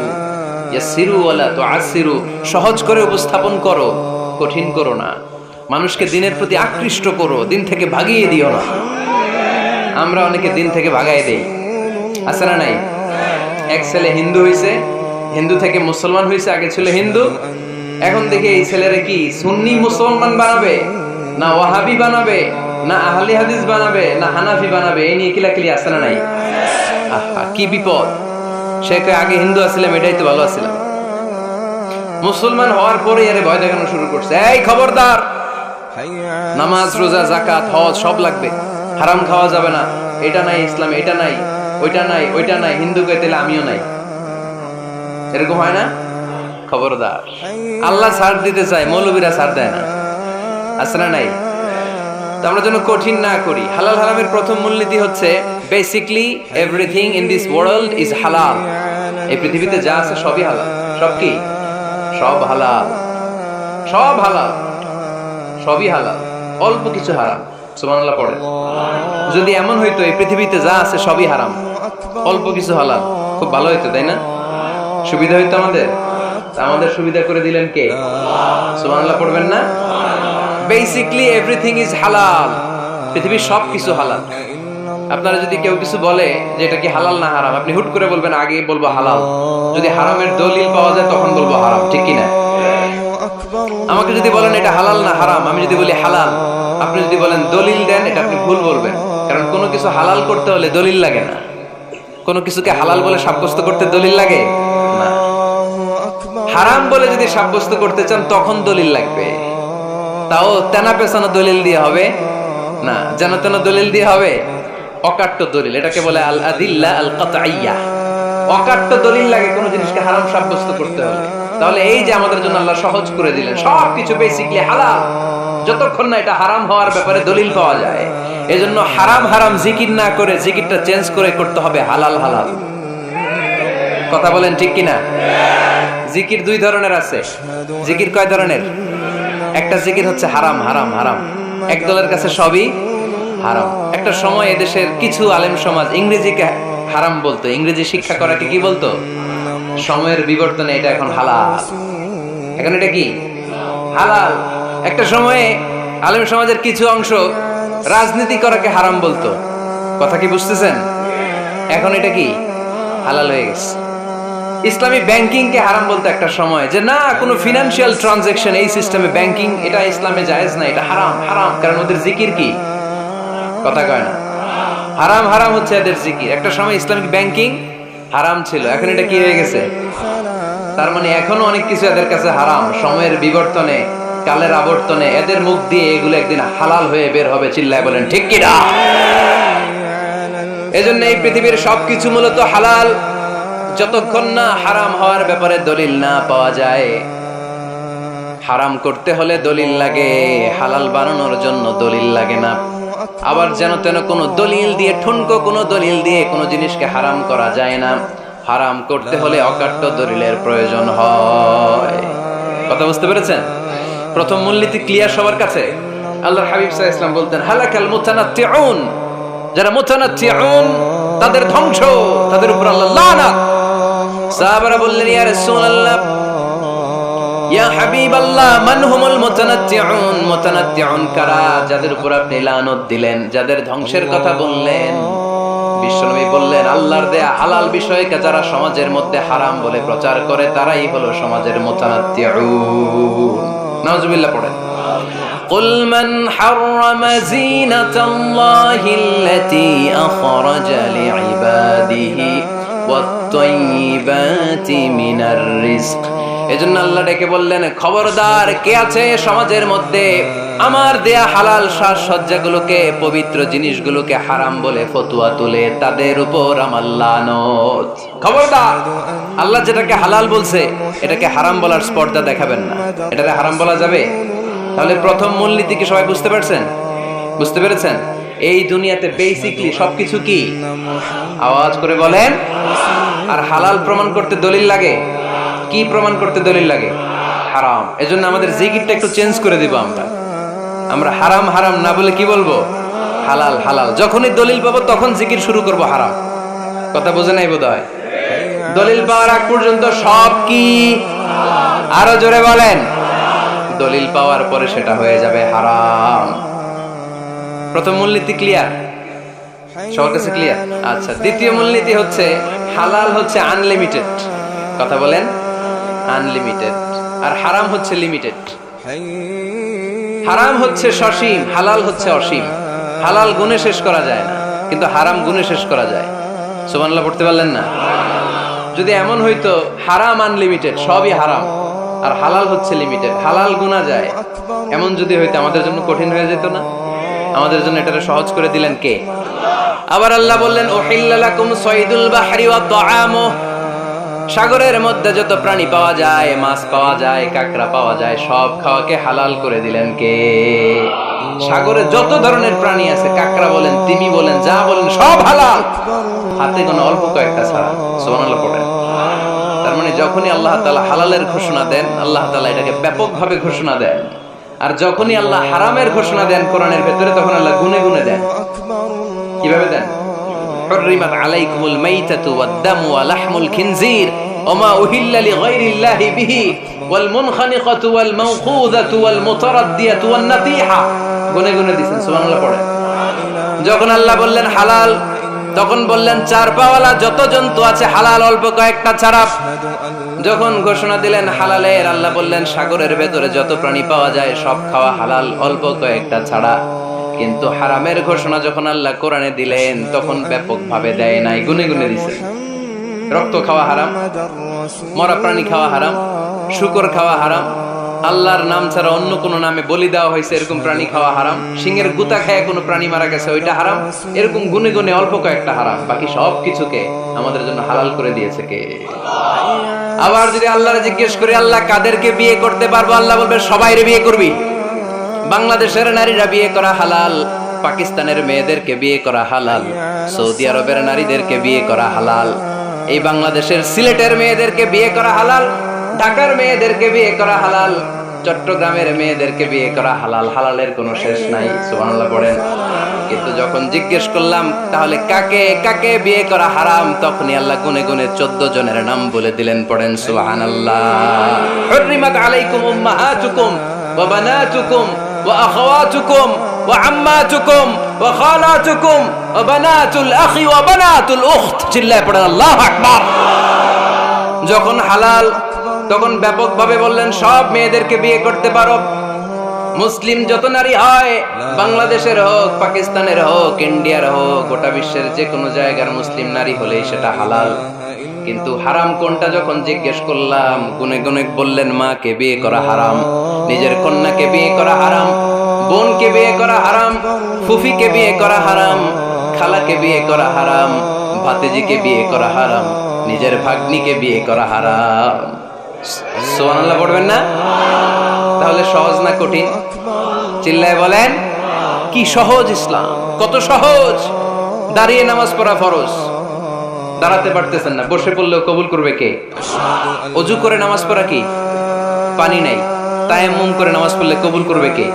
ইয়াসিরু ওয়ালা তুআসিরু। সহজ করে উপস্থাপন করো, কঠিন করো না। মানুষকে দিনের প্রতি আকৃষ্ট করো, দিন থেকে ভাগিয়ে দিও না। আমরা অনেকে দিন থেকে ভাগাই দেই, আছে না নাই? এক ছেলে হিন্দু হইছে, হিন্দু থেকে মুসলমান হইছে। আগে ছিল হিন্দু, এখন দেখে এই ছেলেরা কি সুন্নি মুসলমান বানাবে, না ওয়াহাবি বানাবে, না আহলে হাদিস বানাবে, না হানাফি বানাবে। এই নিয়ে কিলাকিলি, আছে না নাই? আহা, কি বিপদ! সে আগে হিন্দু আছিলাম, এটাই তো ভালো আছিলাম। মুসলমান হওয়ার পরে এর ভয় দেখানো শুরু করছে। এই খবরদার, নামাজ, রোজা, যাকাত, হজ সব লাগবে, হারাম খাওয়া যাবে না, এটা নাই ইসলাম, এটা নাই, ওইটা নাই, ওইটা নাই। হিন্দু কে তাহলে আমিও নাই, এরকম হয় না? খবরদার, আল্লাহ ছাড় দিতে চায়, মৌলবীরা ছাড় দেয় না, আছে না নাই? তো আমরা যেন কঠিন না করি। হালাল হারামের প্রথম মূলনীতি হচ্ছে basically everything in this world is হালাল। এই পৃথিবীতে যা আছে সবই হালাল। সব কি? সব হালাল, সব হালাল, সবই হালাল, অল্প কিছু হারাম। সুবহানাল্লাহ পড়ে। যদি এমন হইতো এই পৃথিবীতে যা আছে সবই হারাম, অল্প কিছু হালাল, খুব ভালো হইতো, তাই না? সুবিধা হইতো আমাদের। আমাদের সুবিধা করে দিলেন কে? সুবহানাল্লাহ পড়বেন না? বেসিক্যালি এভরিথিং ইজ হালাল, পৃথিবীর সব কিছু হালাল। আপনারা যদি কেউ কিছু বলে যে এটা কি হালাল না হারাম, আপনি হুট করে বলবেন আগে বলবো হালাল, যদি হারামের দলিল পাওয়া যায় তখন বলবো হারাম, ঠিক কি না? আমাকে যদি বলেন এটা হালাল না হারাম, আমি যদি বলি হালাল, আপনি যদি বলেন দলিল দেন, এটা আপনি ভুল বলবেন। কারণ কোনো কিছু হালাল করতে হলে দলিল লাগে না। কোনো কিছুকে হালাল বলে সাব্যস্ত করতে দলিল লাগে না। হারাম বলে যদি সাব্যস্ত করতে চান তখন দলিল লাগবে, তাও তেনা পেছানো দলিল দিয়ে হবে না, যেন তেন দলিল দিয়ে হবে, অকাট্য দলিল, এটাকে বলে আল আদিল্লা আল কাতঈয়া। অকাট্য দলিল লাগে কোনো জিনিসকে হারাম সাব্যস্ত করতে হলে। তাহলে এই যে আমাদের জন্য আল্লাহ সহজ করে দিলেন, সবকিছু বেসিক্যালি হালাল যতক্ষণ না এটা হারাম হওয়ার ব্যাপারে দলিল পাওয়া যায়। এজন্য হারাম হারাম জিকির না করে জিকিরটা চেঞ্জ করে করতে হবে হালাল হালাল। কথা বলেন ঠিক কিনা? জিকির দুই ধরনের আছে। জিকির কয় ধরনের? একটা জিকির হচ্ছে হারাম হারাম হারাম, এক দলের কাছে সবই হারাম। একটা সময় এদেশের কিছু আলেম সমাজ ইংরেজিকে হারাম বলতো, ইংরেজি শিক্ষা করাকে কি বলতো? সময়ের বিবর্তনে এটা এখন হালাল। এখন এটা কি হালাল। একটা সময়ে আলেম সমাজের কিছু অংশ রাজনীতি করাকে হারাম বলতো, কথা কি বুঝতেছেন? এখন এটা কি হালাল হয়ে গেছে। ইসলামী ব্যাংকিং কে হারাম বলতো একটা সময়, যে না কোনো ফিনান্সিয়াল ট্রানজাকশন এই সিস্টেমে ব্যাংকিং এটা ইসলামে জায়েজ না, এটা হারাম হারাম। কারণ ওদের জিকির কি, কথা কয় না, হারাম হারাম হচ্ছে এদের জিকির। একটা সময় ইসলামিক ব্যাংকিং হারাম ছিল, এখন এটা কি হয়ে গেছে? তার মানে এখনো অনেক কিছু এদের কাছে হারাম। সময়ের বিবর্তনে, কালের আবর্তনে এদের মুখ দিয়ে এগুলো একদিন হালাল হয়ে বের হবে। চিল্লায় বলেন ঠিক কি না? এজন্য এই পৃথিবীর সবকিছু মূলত হালাল যতক্ষণ না হারাম হওয়ার ব্যাপারে দলিল না পাওয়া যায়। হারাম করতে হলে দলিল লাগে, হালাল বানানোর জন্য দলিল লাগে না। আবার যেন তেন কোনো দলিল দিয়ে, ঠুনকো কোনো দলিল দিয়ে কোনো জিনিসকে হারাম করা যায় না। হারাম করতে হলে অকাট্য দলিলের প্রয়োজন হয়। কথা বুঝতে পেরেছেন? প্রথম মূলনীতি ক্লিয়ার সবার কাছে? আল্লাহর হাবিব সাল্লাল্লাহু আলাইহি ওয়াসাল্লাম বলতেন হালাকাল মুতানাত্তিউন, যারা মুতানাত্তিউন তাদের ধ্বংস, তাদের উপর আল্লাহ লানাত। সাহাবারা বললেন ইয়া রাসূলুল্লাহ, ইয়া হাবিবাল্লাহ, মান হুমুল মুতানাত্তিউন? মুতানাত্তিউন কারা যাদের উপর আপনি লানত দিলেন, যাদের ধ্বংসের কথা বললেন? বিশ্বনবী বললেন আল্লাহর দেয়া হালাল বিষয়কে যারা সমাজের মধ্যে হারাম বলে প্রচার করে তারাই হলো সমাজের মুতানাত্তিউন। নাউজুবিল্লাহ পড়েন। قل من حرم زينة الله التي أخرج لعباده والطيبات من الرزق। এজন্য আল্লাহ ডেকে বললেন খবরদার, কে আছে সমাজের মধ্যে আমার দেয়া হালাল সাজসজ্জাগুলোকে, পবিত্র জিনিসগুলোকে হারাম বলে ফতোয়া তুলে, তাদের উপর আমার লানত। খবরদার, আল্লাহ যেটাকে হালাল বলছে এটাকে হারাম বলার স্পর্ধা দেখাবেন না। এটাকে হারাম বলা যাবে? তাহলে প্রথম মূলনীতি কি সবাই বুঝতে পারছেন? বুঝতে পেরেছেন? এই দুনিয়াতে বেসিক্যালি সবকিছু কি, আওয়াজ করে বলেন। আর হালাল প্রমাণ করতে দলিল লাগে। কি প্রমাণ করতে দলিল লাগে? হারাম। এজন্য আমাদের জিকিরটা একটু চেঞ্জ করে দিব। আমরা হারাম হারাম না বলে কি বলবো? হালাল হালাল। যখনই দলিল পাবো তখন জিকির শুরু করব হারাম। কথা বোঝে নাই বোধহয়? দলিল পাওয়ার আগ পর্যন্ত সব কি, আরো জোরে বলেন। দলিল পাওয়ার পরে সেটা হয়ে যাবে হারাম। প্রথম মূলনীতি ক্লিয়ার? সবার কাছে ক্লিয়ার? আচ্ছা, দ্বিতীয় মূলনীতি হচ্ছে হালাল হচ্ছে আনলিমিটেড। কথা বলেন, আনলিমিটেড। আর হারাম হচ্ছে লিমিটেড। হারাম হচ্ছে সসীম, হালাল হচ্ছে অসীম। হালাল গুণে শেষ করা যায় না, কিন্তু হারাম গুণে শেষ করা যায়। সুবহানাল্লাহ পড়তে পারলেন না? যদি এমন হইতো হারাম আনলিমিটেড, সবই হারাম, আর হালাল হচ্ছে লিমিটেড, হালাল গুণা যায়, এমন যদি হইতো আমাদের জন্য কঠিন হয়ে যেত না? আমাদের জন্য এটা সহজ করে দিলেন কে? আবার আল্লাহ বললেন উহিল্লা লাকুম সাইদুল বাহরি ওয়া তাআমুহু, সাগরের মধ্যে যত প্রাণী পাওয়া যায়, মাছ পাওয়া যায়, কাঁকড়া পাওয়া যায়, সব খাওয়াকে হালাল করে দিলেন কে? সাগরে যত ধরনের প্রাণী আছে, কাঁকড়া বলেন, তিমি বলেন, যা বলেন সব হালাল, হাতে কোনো অল্প কয়েকটা ছাড়া। সুবহানাল্লাহ পড়েন। তার মানে যখনই আল্লাহ তাআলা হালালের ঘোষণা দেন, আল্লাহ তাআলা এটাকে ব্যাপকভাবে ঘোষণা দেন। আর যখনই আল্লাহ হারামের ঘোষণা দেন কোরআনের ভেতরে, তখন আল্লাহ গুনে গুনে দেন। কিভাবে দেন? হুররিমাত আলাইকুমুল মাইতাতু ওয়াদ-দামু ওয়া লাহমুল খিনজির ওয়া মা উহিল্লা লিগাইরিল্লাহি বিহি ওয়াল মুনখানিকাতু ওয়াল মাওখুযাতু ওয়াল মুতারাদ্দিয়াতু ওয়ান নাতিহা। গুনে গুনে দিয়েছেন, সুবহানাল্লাহ পড়েন। যখন আল্লাহ বললেন হালাল, তখন বললেন চার পাওয়ালা যত জন্তু আছে হালাল, অল্প কয়েকটা ছাড়া। যখন ঘোষণা দিলেন হালালের, আল্লাহ বললেন সাগরের ভেতরে যত প্রাণী পাওয়া যায় সব খাওয়া হালাল, অল্প কয়েকটা ছাড়া। কিন্তু হারামের ঘোষণা যখন আল্লাহ কোরআনে দিলেন, তখন ব্যাপকভাবে দেয় নাই, গুনে গুনে দিছে। রক্ত খাওয়া হারাম, মরা প্রাণী খাওয়া হারাম, শূকর খাওয়া হারাম, আল্লাহর নাম ছাড়া অন্য কোন নামে বলি দেওয়া হয়েছে এরকম প্রাণী খাওয়া হারাম, সিংহের গুতা খায় কোনো প্রাণী মারা গেছে ওইটা হারাম। এরকম গুনে গুনে অল্প কয়েকটা হারাম, বাকি সব কিছুকে আমাদের জন্য হালাল করে দিয়েছে কে? আবার যদি আল্লাহরে জিজ্ঞেস করি আল্লাহ কাদেরকে বিয়ে করতে পারবো, আল্লাহ বলবে সবাইরে বিয়ে করবি। বাংলাদেশের নারীরা বিয়ে করা হালাল, পাকিস্তানের মেয়েদেরকে বিয়ে করা হালাল, সৌদি আরবের নারীদেরকে বিয়ে করা হালাল, এই বাংলাদেশের সিলেটের মেয়েদেরকে বিয়ে করা হালাল, ঢাকার মেয়েদেরকে বিয়ে করা হালাল, চট্টগ্রামের মেয়েদেরকে বিয়ে করা হালাল। হালালের কোনো শেষ নাই, সুবহানাল্লাহ পড়েন। কিন্তু যখন জিজ্ঞেস করলাম তাহলে কাকে কাকে বিয়ে করা হারাম, তখনই আল্লাহ গুনে গুনে 14 জনের নাম বলে দিলেন, পড়েন সুবহানাল্লাহ। হুররিমাত আলাইকুম উম্মাহাতুকুম ওয়া বানাতুকুম ওয়া আখাওয়াতুকুম ওয়া আম্মাতুকুম ওয়া খালাতুকুম ওয়া বানাতুল আখি ওয়া বানাতুল উখত। চিল্লায় পড়েন আল্লাহু আকবার। যখন হালাল, তখন ব্যাপকভাবে বললেন সব মেয়েদেরকে বিয়ে করতে পারো। মুসলিম যত নারী হয়, বাংলাদেশের হোক, পাকিস্তানের হোক, ইন্ডিয়ার হোক, গোটা বিশ্বের যে কোনো জায়গার মুসলিম নারী হলেই সেটা হালাল। কিন্তু হারাম কোনটা যখন জিজ্ঞেস করলাম, গুনে গুনে বললেন মাকে বিয়ে করা হারাম, নিজের কন্যাকে বিয়ে করা হারাম, বোনকে বিয়ে করা হারাম, ফুফিকে বিয়ে করা হারাম, খালাকে বিয়ে করা হারাম, ভাতিজিকে বিয়ে করা হারাম, নিজের ভাগ্নিকে বিয়ে করা হারাম। সুবহানাল্লাহ পড়বেন না? তাহলে সহজ না কঠিন? চিল্লায় বলেন কি সহজ ইসলাম, কত সহজ। দাঁড়িয়ে নামাজ পড়া ফরজ, দাঁড়াতে পারতেছেন না, বসে পড়লেও কবুল করবে কে? ওযু করে নামাজ পড়া কি? পানি নাই, তায়াম্মুম করে নামাজ পড়লে কবুল করবে কে?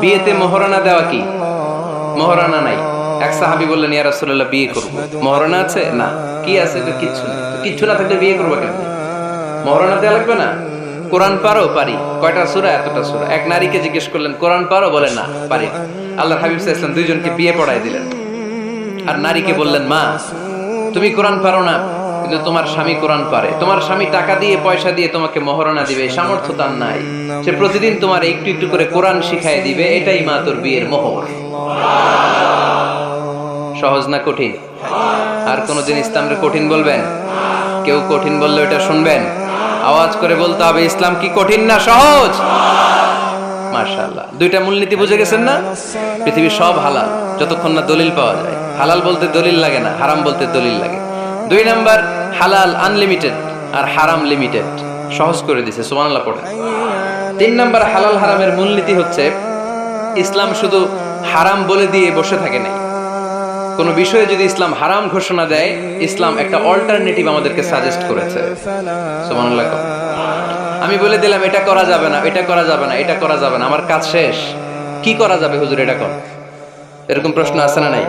বিয়েতে মোহরানা দেওয়া কি? মোহরানা নাই। এক সাহাবী বললেন ইয়া রাসূলুল্লাহ বিয়ে করব, মোহরানা আছে? না। কি আছে? তো কিচ্ছু নেই। কিচ্ছু না থাকলে বিয়ে করবে কেন? মোহরানা দেওয়া লাগবে না? কোরআন পারো? পারি। কয়টা সূরা? এতটা সূরা। এক নারীকে জিজ্ঞেস করলেন কোরআন পারো? বলে না, পারি। আল্লাহর হাবিব সাল্লাল্লাহু আলাইহি ওয়াসাল্লাম দুইজনকে বিয়ে পড়াই দিলেন। আর নারীকে বললেন মা তুমি কোরআন পারো না, কিন্তু তোমার স্বামী কোরআন পারে, তোমার স্বামী টাকা দিয়ে পয়সা দিয়ে তোমাকে মোহরানা দিবে, সামর্থ্য তার নাই, সে প্রতিদিন তোমার একটু একটু করে কোরআন শিখায় দিবে, এটাই মা তোর বিয়ের মোহর। সহজ না কঠিন? আর কোনদিন ইসলামকে কঠিন বলবেন? কেউ কঠিন বললে ওটা শুনবেন? আওয়াজ করে বলতে হবে ইসলাম কি কঠিন না সহজ? মাশাআল্লাহ। দুইটা মূলনীতি বুঝে গেছেন না? পৃথিবীর সব হালাল যতক্ষণ না দলিল পাওয়া যায়। হালাল বলতে দলিল লাগে না, হারাম বলতে দলিল লাগে। 2 নাম্বার, হালাল আনলিমিটেড আর হারাম লিমিটেড, সহজ করে দিয়েছে, সুবহানাল্লাহ পড়ে। 3 নাম্বার, হালাল হারামের মূলনীতি হচ্ছে ইসলাম শুধু হারাম বলে দিয়ে বসে থাকে নাই। কোন বিষয়ে যদি ইসলাম হারাম ঘোষণা দেয়, ইসলাম একটা অল্টারনেটিভ আমাদেরকে সাজেস্ট করেছে। সুবহানাল্লাহ। আমি বলে দিলাম এটা করা যাবে না, এটা করা যাবে না, এটা করা যাবে না, আমার কাজ শেষ, কি করা যাবে হুজুর এটা কর, এরকম প্রশ্ন আছে না নাই?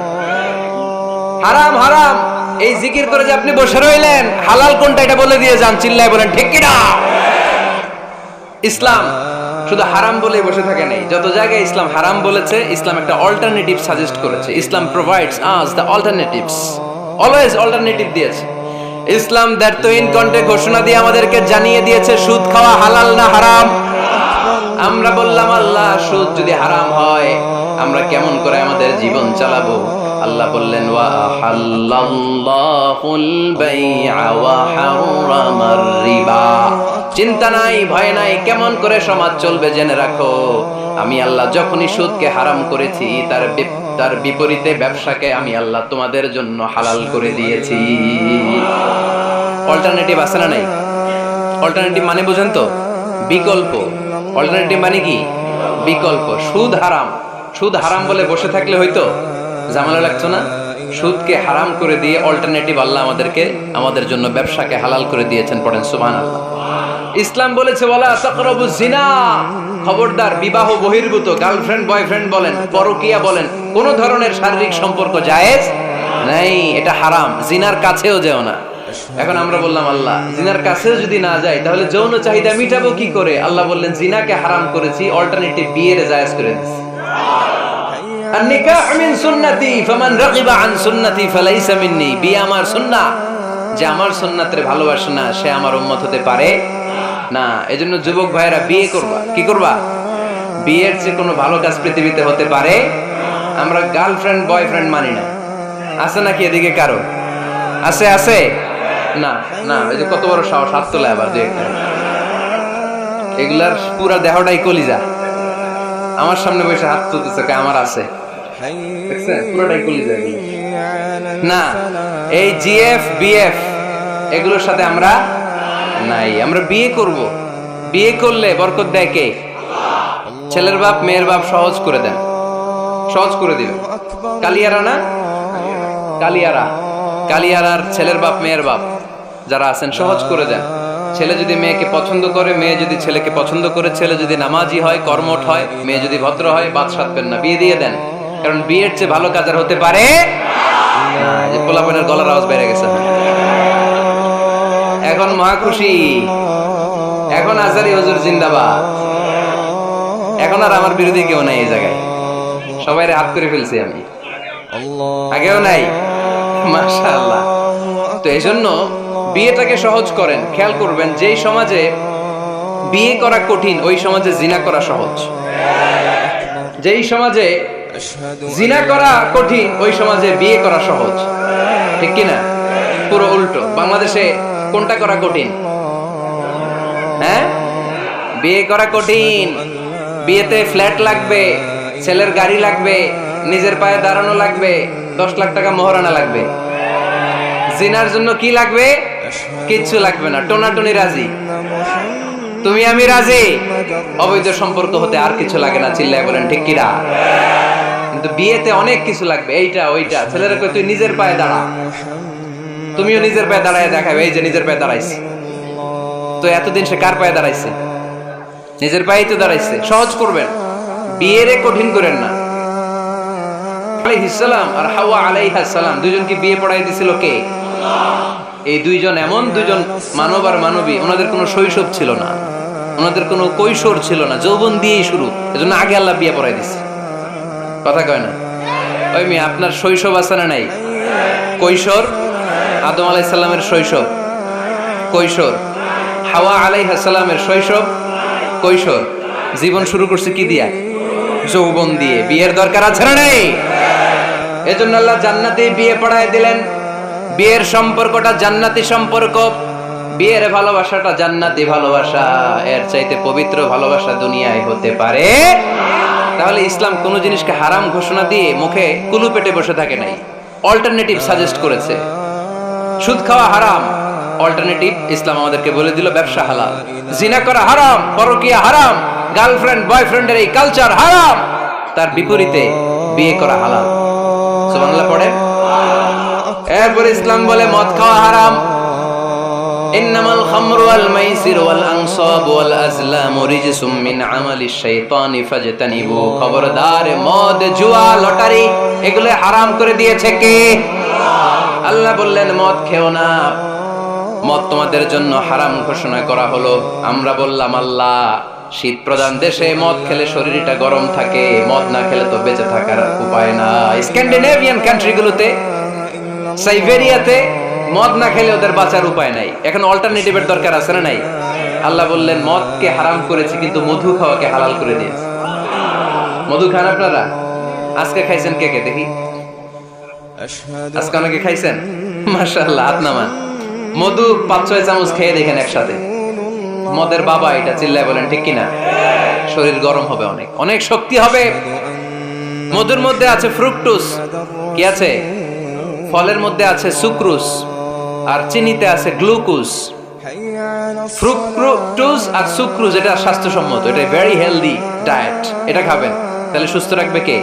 হারাম হারাম এই জিকির করে যে আপনি বসে রইলেন, হালাল কোনটা এটা বলে দিয়ে যান, চিল্লায় বলেন ঠিক কি না? ইসলাম শুধু হারাম বলে বসে থাকে নাই, যত জায়গায় ইসলাম হারাম বলেছে, ইসলাম একটা অল্টারনেটিভ সাজেস্ট করেছে। Islam provides us the alternatives, always alternative দিয়েছে। ইসলাম দ্ব্যর্থহীন কণ্ঠে ঘোষণা দিয়ে আমাদেরকে জানিয়ে দিয়েছে সুদ খাওয়া হালাল না হারাম। আমরা বললাম আল্লাহ সুদ যদি হারাম হয় আমরা কেমন করে আমাদের জীবন চালাবো? আল্লাহ বললেন ওয়া হাল্লাল্লাহুল বাই'a ওয়া হারামার রিবা। চিন্তা নাই, ভয় নাই, কেমন করে সমাজ চলবে জেনে রাখো, আমি আল্লাহ যখনই সুদকে হারাম করেছি তার বিপরীতে ব্যবসাকে আমি আল্লাহ তোমাদের জন্য হালাল করে দিয়েছি। অল্টারনেটিভ আছে না নাই? অল্টারনেটিভ মানে বুঝেন তো? বিকল্প। অল্টারনেটিভ মানে কি? বিকল্প। সুদ হারাম, সুদ হারাম বলে বসে থাকলে হয়তো ঝামেলা লাগতো না? সুদকে হারাম করে দিয়ে অল্টারনেটিভ আল্লাহ আমাদেরকে, আমাদের জন্য ব্যবসাকে হালাল করে দিয়েছেন। পড়েন সুবহানাল্লাহ। ইসলাম বলেছে ওয়ালা তাকরাবুজ জিনা, খবরদার, বিবাহ বহির্ভূত গার্লফ্রেন্ড বয়ফ্রেন্ড বলেন, পরকীয়া বলেন, কোন ধরনের শারীরিক সম্পর্ক জায়েজ নাই, এটা হারাম। জিনার কাছেও যেও না। এখন আমরা বললাম আল্লাহ জিনার কাছেও যদি না যাই তাহলে যৌন চাহিদা মিটাবো কি করে? আল্লাহ বললেন জিনাকে হারাম করেছি, অল্টারনেটিভ বিয়ের জায়েজ করে দিয়েছি। আন-নিকাহ মিন সুন্নতি ফামান রাগিবা আন সুন্নতি ফালাইসা মিন্নি। বিয়ে আমার সুন্নাহ, যে আমার সুন্নাতের ভালোবাসে না সে আমার উম্মত হতে পারে না। এজন্য যুবক ভাইরা বিয়ে করবা। কি করবা? বিয়ের যে কোনো ভালো কাজ পৃথিবীতে হতে পারে। আমরা গার্লফ্রেন্ড বয়ফ্রেন্ড মানি না। আছে নাকি এদিকে কারো? আছে? আছে না? না, এই যে কত বড় সাহস, হাত তোলে আবার যে এগুলার পুরা দেহটাই কলিজা। আমার সামনে বসে হাত তুলতেছে, আমার আছে, দেখছেন পুরোটাই কলিজা। না, এই জিএফ বিএফ এগুলোর সাথে আমরা নাই। আমরা বিয়ে করব, বিয়ে করলে বরকত দেয় কে? ছেলের বাপ মেয়ের বাপ সহজ করে দেন, সহজ করে দিবেন। কালিয়ারা না, কালিয়ারা, কালিয়ারার ছেলের বাপ মেয়ের বাপ যারা আছেন সহজ করে দেন। ছেলে যদি মেয়েকে পছন্দ করে, মেয়ে যদি ছেলেকে পছন্দ করে, ছেলে যদি নামাজি হয়, কর্মঠ হয়, মেয়ে যদি ভদ্র হয়, বাদ সাধবেন না, বিয়ে দিয়ে দেন। কারণ বিয়ের চেয়ে ভালো কাজ আর হতে পারে না। যে পোলাপেনের গলার আওয়াজ বেড়ে গেছে, এখন মহা খুশি, এখন আজারি হুজুর জিন্দাবাদ, এখন আর আমার বিরোধী কেউ নাই এই জায়গায়, সবাই হাত করে ফেলছি আমি, আগেও নাই, মাশাআল্লাহ। তো এই জন্য বিয়েটাকে সহজ করেন। খেয়াল করবেন, যেই সমাজে বিয়ে করা কঠিন ওই সমাজে জিনা করা সহজ, যেই সমাজে জিনা করা কঠিন ওই সমাজে বিয়ে করা সহজ, ঠিক কিনা? পুরো উল্টো। বাংলাদেশে কোনটা করা কঠিন? হ্যাঁ, বিয়ে করা কঠিন। বিয়েতে ফ্ল্যাট লাগবে, ছেলের গাড়ি লাগবে, নিজের পায়ে দাঁড়ানো লাগবে, 10 লাখ টাকা মোহরানা লাগবে। জিনার জন্য কি লাগবে? কিচ্ছু লাগবে না, টোনাটুনি রাজি, তুমি আমি রাজি। অবৈধ সম্পর্ক হতে আর কিছু লাগে না, চিল্লায় বলেন ঠিক কিনা? কিন্তু বিয়েতে অনেক কিছু লাগবে, এইটা ওইটা। ছেলেরা কই তুই নিজের পায়ে দাঁড়া, তুমিও নিজের পায়ে দাঁড়ায় দেখাবে, এই যে নিজের পায়ে দাঁড়াইছে। তো এতদিন সে কার পায়ে দাঁড়াইছে? নিজের পায়েই তো দাঁড়াইছে। সহজ করবেন, বিয়েরে কঠিন করেন না। আলাইহিস সালাম আর হাওয়া আলাইহাস সালাম দুইজনকে বিয়ে পড়াই দিছিল কে? এই দুইজন এমন দুইজন মানব আর মানবী, ওনাদের কোনো শৈশব ছিল না, ওনাদের কোনো কৈশোর ছিল না, যৌবন দিয়েই শুরু। এজন্য আগে আল্লাহ বিয়ে পড়াই দিছে। কথা কয় না? ওই মেয়ে, আপনার শৈশব আছে না নাই? কৈশোর, আদম আলাইহিস সালামের শৈশব কৈশোর, হাওয়া আলাইহিস সালামের শৈশব কৈশোর। জীবন শুরু করছে কি দিয়া? যৌবন দিয়ে। বিয়ের দরকার আছে না নাই? এজন্য আল্লাহ জান্নাতে বিয়ে পড়ায় দিলেন। বিয়ের সম্পর্কটা জান্নাতি সম্পর্ক, বিয়ের ভালোবাসাটা জান্নাতি ভালোবাসা। এর চাইতে পবিত্র ভালোবাসা দুনিয়ায় হতে পারে? তাহলে ইসলাম কোন জিনিসকে হারাম ঘোষণা দিয়ে মুখে কুলু পেটে বসে থাকে নাই, অল্টারনেটিভ সাজেস্ট করেছে। সুদ খাওয়া হারাম, অল্টারনেটিভ ইসলাম আমাদেরকে বলে দিল ব্যবসা হালাল। জিনা করা হারাম, পরকীয়া হারাম, গার্লফ্রেন্ড বয়ফ্রেন্ডের এই কালচার হারাম, তার বিপরীতে বিয়ে করা হালাল। সুবহানাল্লাহ পড়ে। এরপর ইসলাম বলে মদ খাওয়া হারাম। ইন্নামাল খামরু ওয়াল মাইসির ওয়াল আনসাব ওয়াল আজলামু রিজসুম মিন আমালিশ শাইতানি ফাজতানিবু। খবরদার, মদ, জুয়া, লটারি এগুলো হারাম করে দিয়েছে কে? আল্লাহ বললেন মদ খেও না, মদ তোমাদের জন্য হারাম ঘোষণা করা হলো। আমরা বললাম আল্লাহ, শীত প্রধান দেশে মদ খেলে শরীরটা গরম থাকে, মদ না খেলে তো বেঁচে থাকার উপায় না। স্ক্যান্ডিনেভিয়ান কান্ট্রিগুলোতে, সাইবেরিয়াতে মদ না খেলে ওদের বাঁচার উপায় নাই। এখন অল্টারনেটিভের দরকার আছে না নাই? আল্লাহ বললেন মদকে হারাম করেছি কিন্তু মধু খাওয়াকে হালাল করে দিয়েছি। মধু খান আপনারা? আজকে খাইছেন কে কে দেখি? আজকে অনেকে খাইছেন? মাশাআল্লাহ, হাত নামান। মধু 5-6 চামচ খেয়ে দেখেন একসাথে। মদের বাবা এটা, চিল্লায় বলেন ঠিক কিনা? শরীর গরম হবে, অনেক অনেক শক্তি হবে। মধুর মধ্যে আছে ফ্রুকটোজ, কি আছে? ফলের মধ্যে আছে সুক্রোজ, আর চিনিতে আছে গ্লুকোজ। ফ্রুকটোজ আর সুক্রোজ এটা স্বাস্থ্যসম্মত, এটা ভেরি হেলদি ডায়েট। এটা খাবেন, তাহলে সুস্থ রাখবে কে?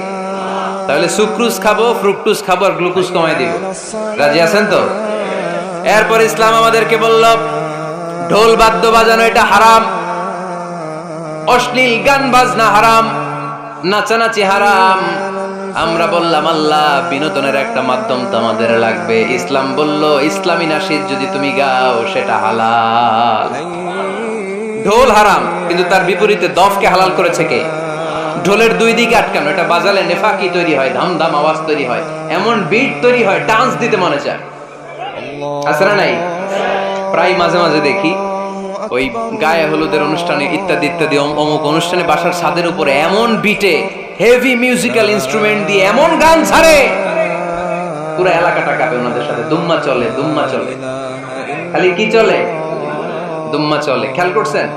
তাহলে সুক্রোজ খাবো, ফ্রুকটোজ খাবো, আর গ্লুকোজ কমাই দিব। রাজি আছেন তো? এরপর ইসলাম আমাদেরকে বলল ঢোল বাদ্য বাজানো এটা হারাম। অশ্লীল গান বাজনা হারাম, নাচানাচি হারাম। আমরা বললাম আল্লাহ বিনোদনের একটা মাধ্যম তো আমাদের লাগবে। ইসলাম বলল ইসলামী নাশিদ যদি তুমি গাও সেটা হালাল। ঢোল হারাম, কিন্তু তার বিপরীতে দফকে হালাল করেছে কে? ঢোলের দুই দিকে আটকানো, এটা বাজালে নেফাকি তৈরি হয়, ধাম ধাম আওয়াজ তৈরি হয়, এমন বিট তৈরি হয় ডান্স দিতে মনে চায়। আছে না নাই? প্রায় মাঝে মাঝে দেখি ওই গায়ে হলুদের অনুষ্ঠানে ইত্যাদি ইত্যাদি অমুক অনুষ্ঠানে বাসার ছাদের উপরে এমন বিটে হেভি মিউজিক্যাল ইনস্ট্রুমেন্ট দিয়ে এমন গান ছাড়ে, পুরো এলাকাটা কাঁপে ওনাদের সাথে। দুম্মা চলে, দুম্মা চলে, খালি কি চলে? দুম্মা চলে। খেয়াল করছেন?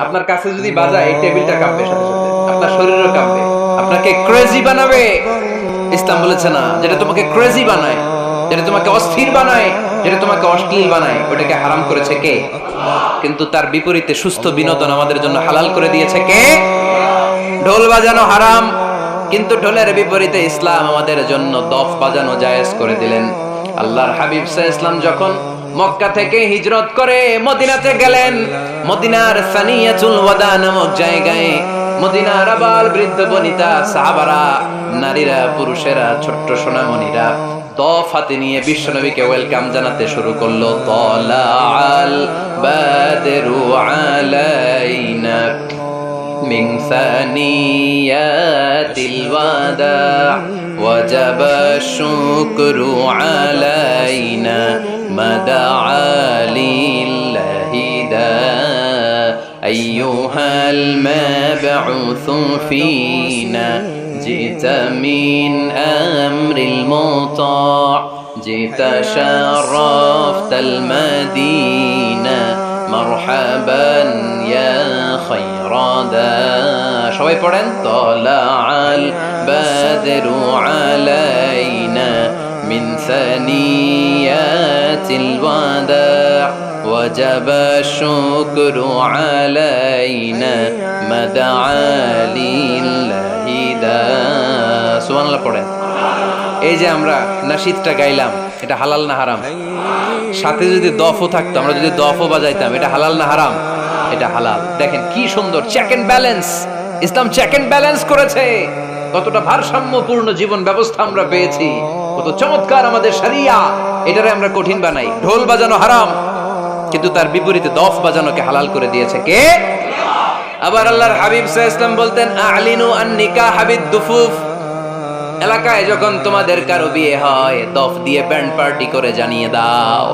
আপনার কাছে যদি বাজায় এই টেবিলটা কাঁপবে, সাথে সাথে আপনার শরীরও কাঁপবে, আপনাকে ক্রেজি বানাবে। ইসলাম বলেছে না, যেটা তোমাকে ক্রেজি বানায়, যেটা তোমাকে অস্থির বানায়, যেটা তোমাকে অশ্লীল বানায়, ওটাকে হারাম করেছে কে? কিন্তু তার বিপরীতে সুস্থ বিনোদন আমাদের জন্য হালাল করে দিয়েছে কে? ঢোল বাজানো হারাম, কিন্তু ঢোলের বিপরীতে ইসলাম আমাদের জন্য দফ বাজানো জায়েজ করে দিলেন। আল্লাহর হাবিব সাল্লাল্লাহু আলাইহি ওয়াসাল্লাম যখন মক্কা থেকে হিজরত করে মদিনাতে গেলেন, মদিনার সানিয়াতুল ওয়াদা নামক জায়গায় মদিনার আবাল বৃদ্ধ বনিতা সাহাবারা, নারীরা, পুরুষেরা, ছোট্ট সোনামণিরা দফ হাতে নিয়ে বিশ্বনবীকে ওয়েলকাম জানাতে শুরু করলো। তালাআল বাদরু আলাইনা মিন সানিয়াতিল ওয়াদা ওয়াজাবা শুকরু আলাইনা মাদা লিল্লাহি দা আইয়ুহাল মাবউসু ফিনা جئت من أمر المطاع جئت شرفت المدينة مرحبا يا خير دا সবাই পড়েন طلع البدر علينا من ثنيات الوداع وجب الشكر علينا مدعا لله সুবহানাল্লাহ পড়েন। এই যে আমরা নাশিদটা গাইলাম, এটা হালাল না হারাম? সাথে যদি দফও থাকতো, আমরা যদি দফও বাজাইতাম, এটা হালাল না হারাম? এটা হালাল। দেখেন কি সুন্দর check and balance, Islam check and balance করেছে। কতটা ভারসাম্যপূর্ণ জীবন ব্যবস্থা আমরা পেয়েছি, কত চমৎকার আমাদের শরিয়া। এটারে আমরা কঠিন বানাই। ঢোল বাজানো হারাম, কিন্তু তার বিপরীতে দফ বাজানোকে হালাল করে দিয়েছে কে? আবার আল্লাহর হাবিব সাল্লাল্লাহু আলাইহি ওয়াসাল্লাম বলতেন আ'লিনু আন-নিকাহ বিদ-দুফুফ, এলাকায় যখন তোমাদের কারো বিয়ে হয় দফ দিয়ে ব্যান্ড পার্টি করে জানিয়ে দাও।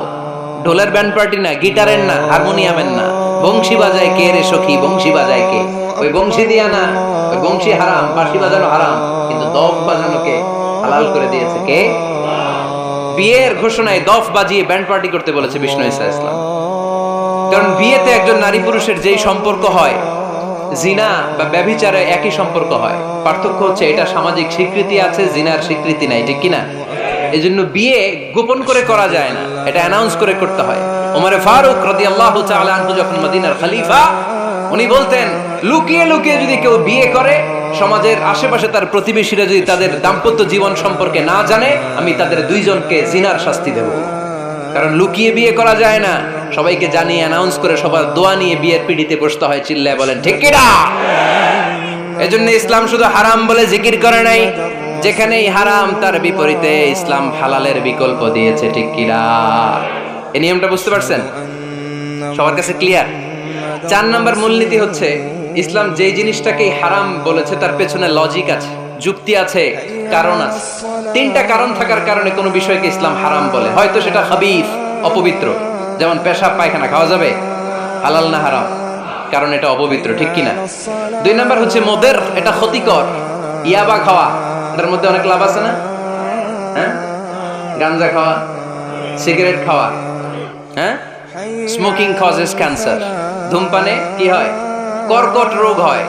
ঢোলের ব্যান্ড পার্টি না, গিটারের না, হারমোনিয়ামের না। বংশী বাজায় কে রে সখী? বংশী বাজায় কে? ওই বংশী দিয়া না, ওই বংশী হারাম, বাঁশি বাজানো হারাম, কিন্তু দফ বাজানোকে হালাল করে দিয়েছে কে? বিয়ের ঘোষণায় দফ বাজিয়ে ব্যান্ড পার্টি করতে বলেছে বিষ্ণু ঈসা ইসলাম। কারণ বিয়েতে একজন নারী পুরুষের যেই সম্পর্ক হয়, জিনা বা ব্যভিচারে একই সম্পর্ক হয়। পার্থক্য হচ্ছে এটা সামাজিক স্বীকৃতি আছে, জিনার স্বীকৃতি নাই, ঠিক কিনা? এই জন্য বিয়ে গোপন করে করা যায় না, এটা অ্যানাউন্স করে করতে হয়। ওমর ফারুক রাদিয়াল্লাহু তাআলা আনহু যখন মদিনার খলিফা, উনি বলতেন লুকিয়ে লুকিয়ে যদি কেউ বিয়ে করে, সমাজের আশেপাশে তার প্রতিবেশীরা যদি তাদের দাম্পত্য জীবন সম্পর্কে না জানে, আমি তাদের দুইজনকে জিনার শাস্তি দেব। কারণ লুকিয়ে বিয়ে করা যায় না, সবাইকে জানিয়ে অ্যানাউন্স করে সবার দোয়া নিয়ে বিয়ের পিড়িতে বসতে হয়। চিল্লায় বলেন ঠিক কিনা? এজন্য ইসলাম শুধু হারাম বলে জিকির করে নাই, যেখানেই হারাম তার বিপরীতে ইসলাম হালালের বিকল্প দিয়েছে, ঠিক কিনা? এই নিয়মটা বুঝতে পারছেন? সবার কাছে ক্লিয়ার? 4 নম্বর মূলনীতি হচ্ছে ইসলাম যেই জিনিসটাকে হারাম বলেছে তার পেছনে লজিক আছে, যুক্তি আছে, কারণ আছে। 3টা কারণ থাকার কারণে কোনো বিষয়কে ইসলাম হারাম বলে। হয়তো সেটা খাবিস, অপবিত্র, যেমন পেশাব পায়খানা খাওয়া যাবে, হালাল না হারাম? কারণ এটা অপবিত্র, ঠিক কিনা? 2 নাম্বার হচ্ছে মোদের, এটা ক্ষতিকর। ইয়াবা খাওয়া, এটার মধ্যে অনেক লাভ আছে না? হ্যাঁ, গাঞ্জা খাওয়া, সিগারেট খাওয়া, হ্যাঁ, স্মোকিং কজেস ক্যান্সার। ধূমপানে কি হয়? কর্কট রোগ হয়।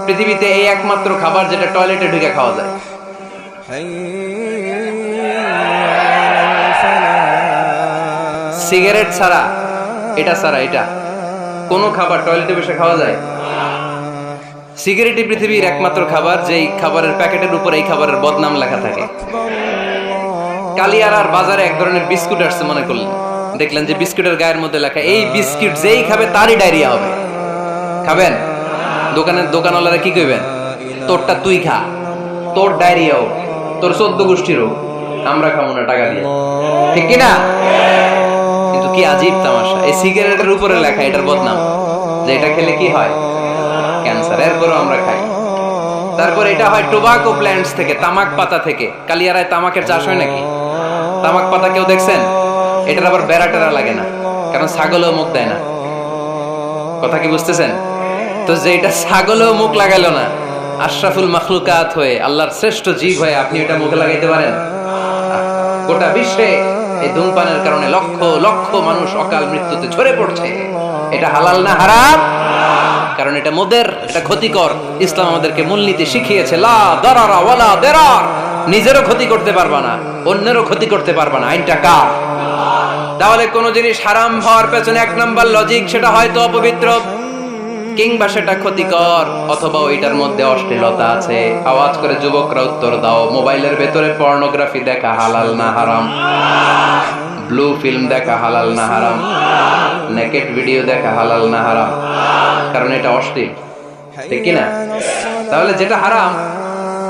পৃথিবীতে এই একমাত্র খাবার যেটা টয়লেটে ঢুকে খাওয়া যায়। সিগারেট ছাড়া, এটা ছাড়া, এটা কোনো খাবার টয়লেটে বসে খাওয়া যায়? সিগারেটই পৃথিবীর একমাত্র খাবার যেই খাবারের প্যাকেটের উপর এই খাবারের বদনাম লেখা থাকে। কালিয়ারার বাজারে এক ধরনের বিস্কুট আসছে মনে করলেন, দেখলেন যে বিস্কুটের গায়ের মধ্যে লেখা এই বিস্কুট যেই খাবে তারই ডায়রিয়া হবে। খাবেন? দোকানওয়ালারা কি কইবেন, তোরটা তুই খা, তোর ডায়রিয়া হোক, তোর 14 গোষ্ঠীর হোক, আমরা খাবো না টাকা দিয়ে, ঠিক কিনা? কিন্তু কি আজীব তামাশা, এই সিগারেটের উপরে লেখা এটার বদনাম, যে এটা খেলে কি হয়, ক্যান্সার, এরপরও আমরা খাই। তারপর এটা হয় টোবাকো প্ল্যান্টস থেকে, তামাক পাতা থেকে। কালিয়ারায় তামাকের চাষ হয় নাকি? তামাক পাতা কেউ দেখছেন? এটার আবার বেড়া টেরা লাগে না, কারণ ছাগলও মুখ দেয় না। কথা কি বুঝতেছেন? তো যেটা ছাগলও মুখ লাগাইলো না, আশরাফুল মাখলুকাত হয়ে, আল্লাহর শ্রেষ্ঠ জীব হয়ে আপনি এটা মুখে লাগাইতে পারেন? গোটা বিশ্বে এই ধূমপানের কারণে লক্ষ লক্ষ মানুষ অকাল মৃত্যুতে ঝরে পড়ছে। এটা হালাল না হারাম? কারণ এটা মদের, এটা ক্ষতিকর। ইসলাম আমাদেরকে মূলনীতি শিখিয়েছে, লা দারারা ওয়ালা দিরার। নিজেরও ক্ষতি করতে পারবা না, অন্যেরও ক্ষতি করতে পারবা না, আইনটা কার? তাহলে কোন জিনিস হারাম হওয়ার পেছনে এক নাম্বার লজিক, সেটা হয়তো অপবিত্র, কিংবা সেটা ক্ষতিকর, অথবা ওইটার মধ্যে অশ্লীলতা আছে। আওয়াজ করে যুবকরা উত্তর দাও, মোবাইলের ভেতরে পর্নোগ্রাফি দেখা হালাল না হারাম? ব্লু ফিল্ম দেখা হালাল না হারাম? নেকেড ভিডিও দেখা হালাল না হারাম? কারণ এটা অশ্লীল, ঠিক কিনা? তাহলে যেটা হারাম,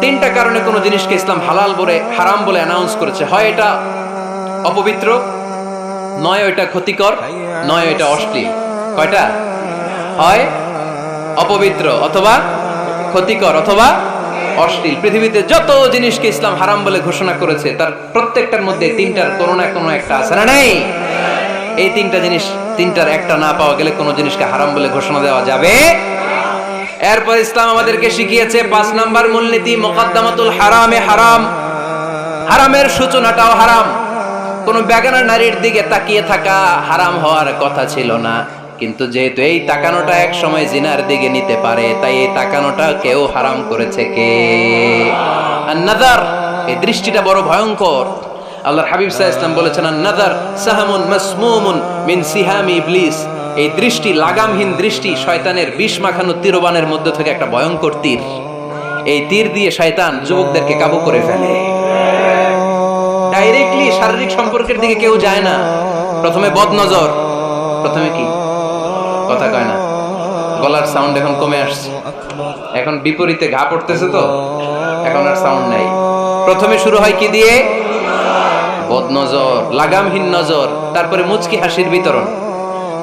তিনটা কারণে কোন জিনিসকে ইসলাম হালাল বলে হারাম বলে অ্যানাউন্স করেছে। হয় এটা অপবিত্র, নয় ওইটা ক্ষতিকর, নয় ওইটা অশ্লীল। কয়টা? হয় অপবিত্র, অথবা ক্ষতিকর, অথবা অশ্লীল। পৃথিবীতে যত জিনিসকে ইসলাম হারাম বলে ঘোষণা করেছে, তার প্রত্যেকটার মধ্যে তিনটার কোনো না কোনো একটা আছে না নেই? এই তিনটা জিনিস, তিনটার একটা না পাওয়া গেলে কোন জিনিসকে হারাম বলে ঘোষণা দেওয়া যাবে। এরপর ইসলাম আমাদেরকে শিখিয়েছে 5 নাম্বার মূলনীতি, মুকাদ্দামাতুল হারামে হারাম। হারামের সূচনাটাও হারাম। কোন বেগানা নারীর দিকে তাকিয়ে থাকা হারাম হওয়ার কথা ছিল না, কিন্তু যেহেতু এই তাকানোটা এক সময় জিনার দিকে নিতে পারে, তাই এই তাকানোটা কেউ হারাম করেছে। কে? আন-নাযার। এই দৃষ্টিটা বড় ভয়ঙ্কর। আল্লাহর হাবিব সাল্লাল্লাহু আলাইহি ওয়াসাল্লাম বলেছেন, আন-নাযার সাহামুন মাসমুমুন মিন সিহামি ইবলিস। এই দৃষ্টি, লাগামহীন দৃষ্টি, শয়তানের বিষ মাখানো তীরবানের মধ্যে থেকে একটা ভয়ঙ্কর তীর। এই তীর দিয়ে শয়তান যুবকদেরকে কাবু করে ফেলে। ডাইরেক্টলি শারীরিক সম্পর্কের দিকে কেউ যায় না, প্রথমে বদনজর। প্রথমে কি? কথা কয় না, গলার সাউন্ড এখন কমে আসছে, এখন বিপরীতে ঘা পড়তেছে, তো এখন আর সাউন্ড নাই। প্রথমে শুরু হয় কি দিয়ে? বদনজর, লাগামহীন নজর। তারপরে মুচকি হাসির বিতরণ,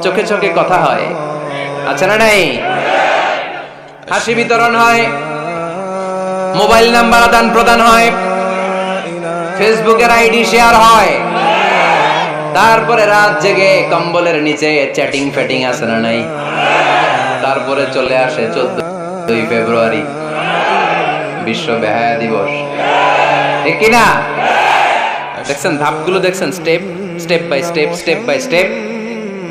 চোখে চোখে কথা হয়, আছে না নাই? হাসি বিতরণ হয়, মোবাইল নাম্বার আদান প্রদান হয়, ফেসবুকের আইডি শেয়ার হয়, তারপরে রাত জেগে কম্বলের নিচে চ্যাটিং ফ্যাটিং, আছে না নাই? তারপরে চলে আসে 14 ফেব্রুয়ারি, বিশ্ব বেহায়া দিবস, ঠিক কিনা? দেখছেন ধাপগুলো, দেখছেন step step by step, step by step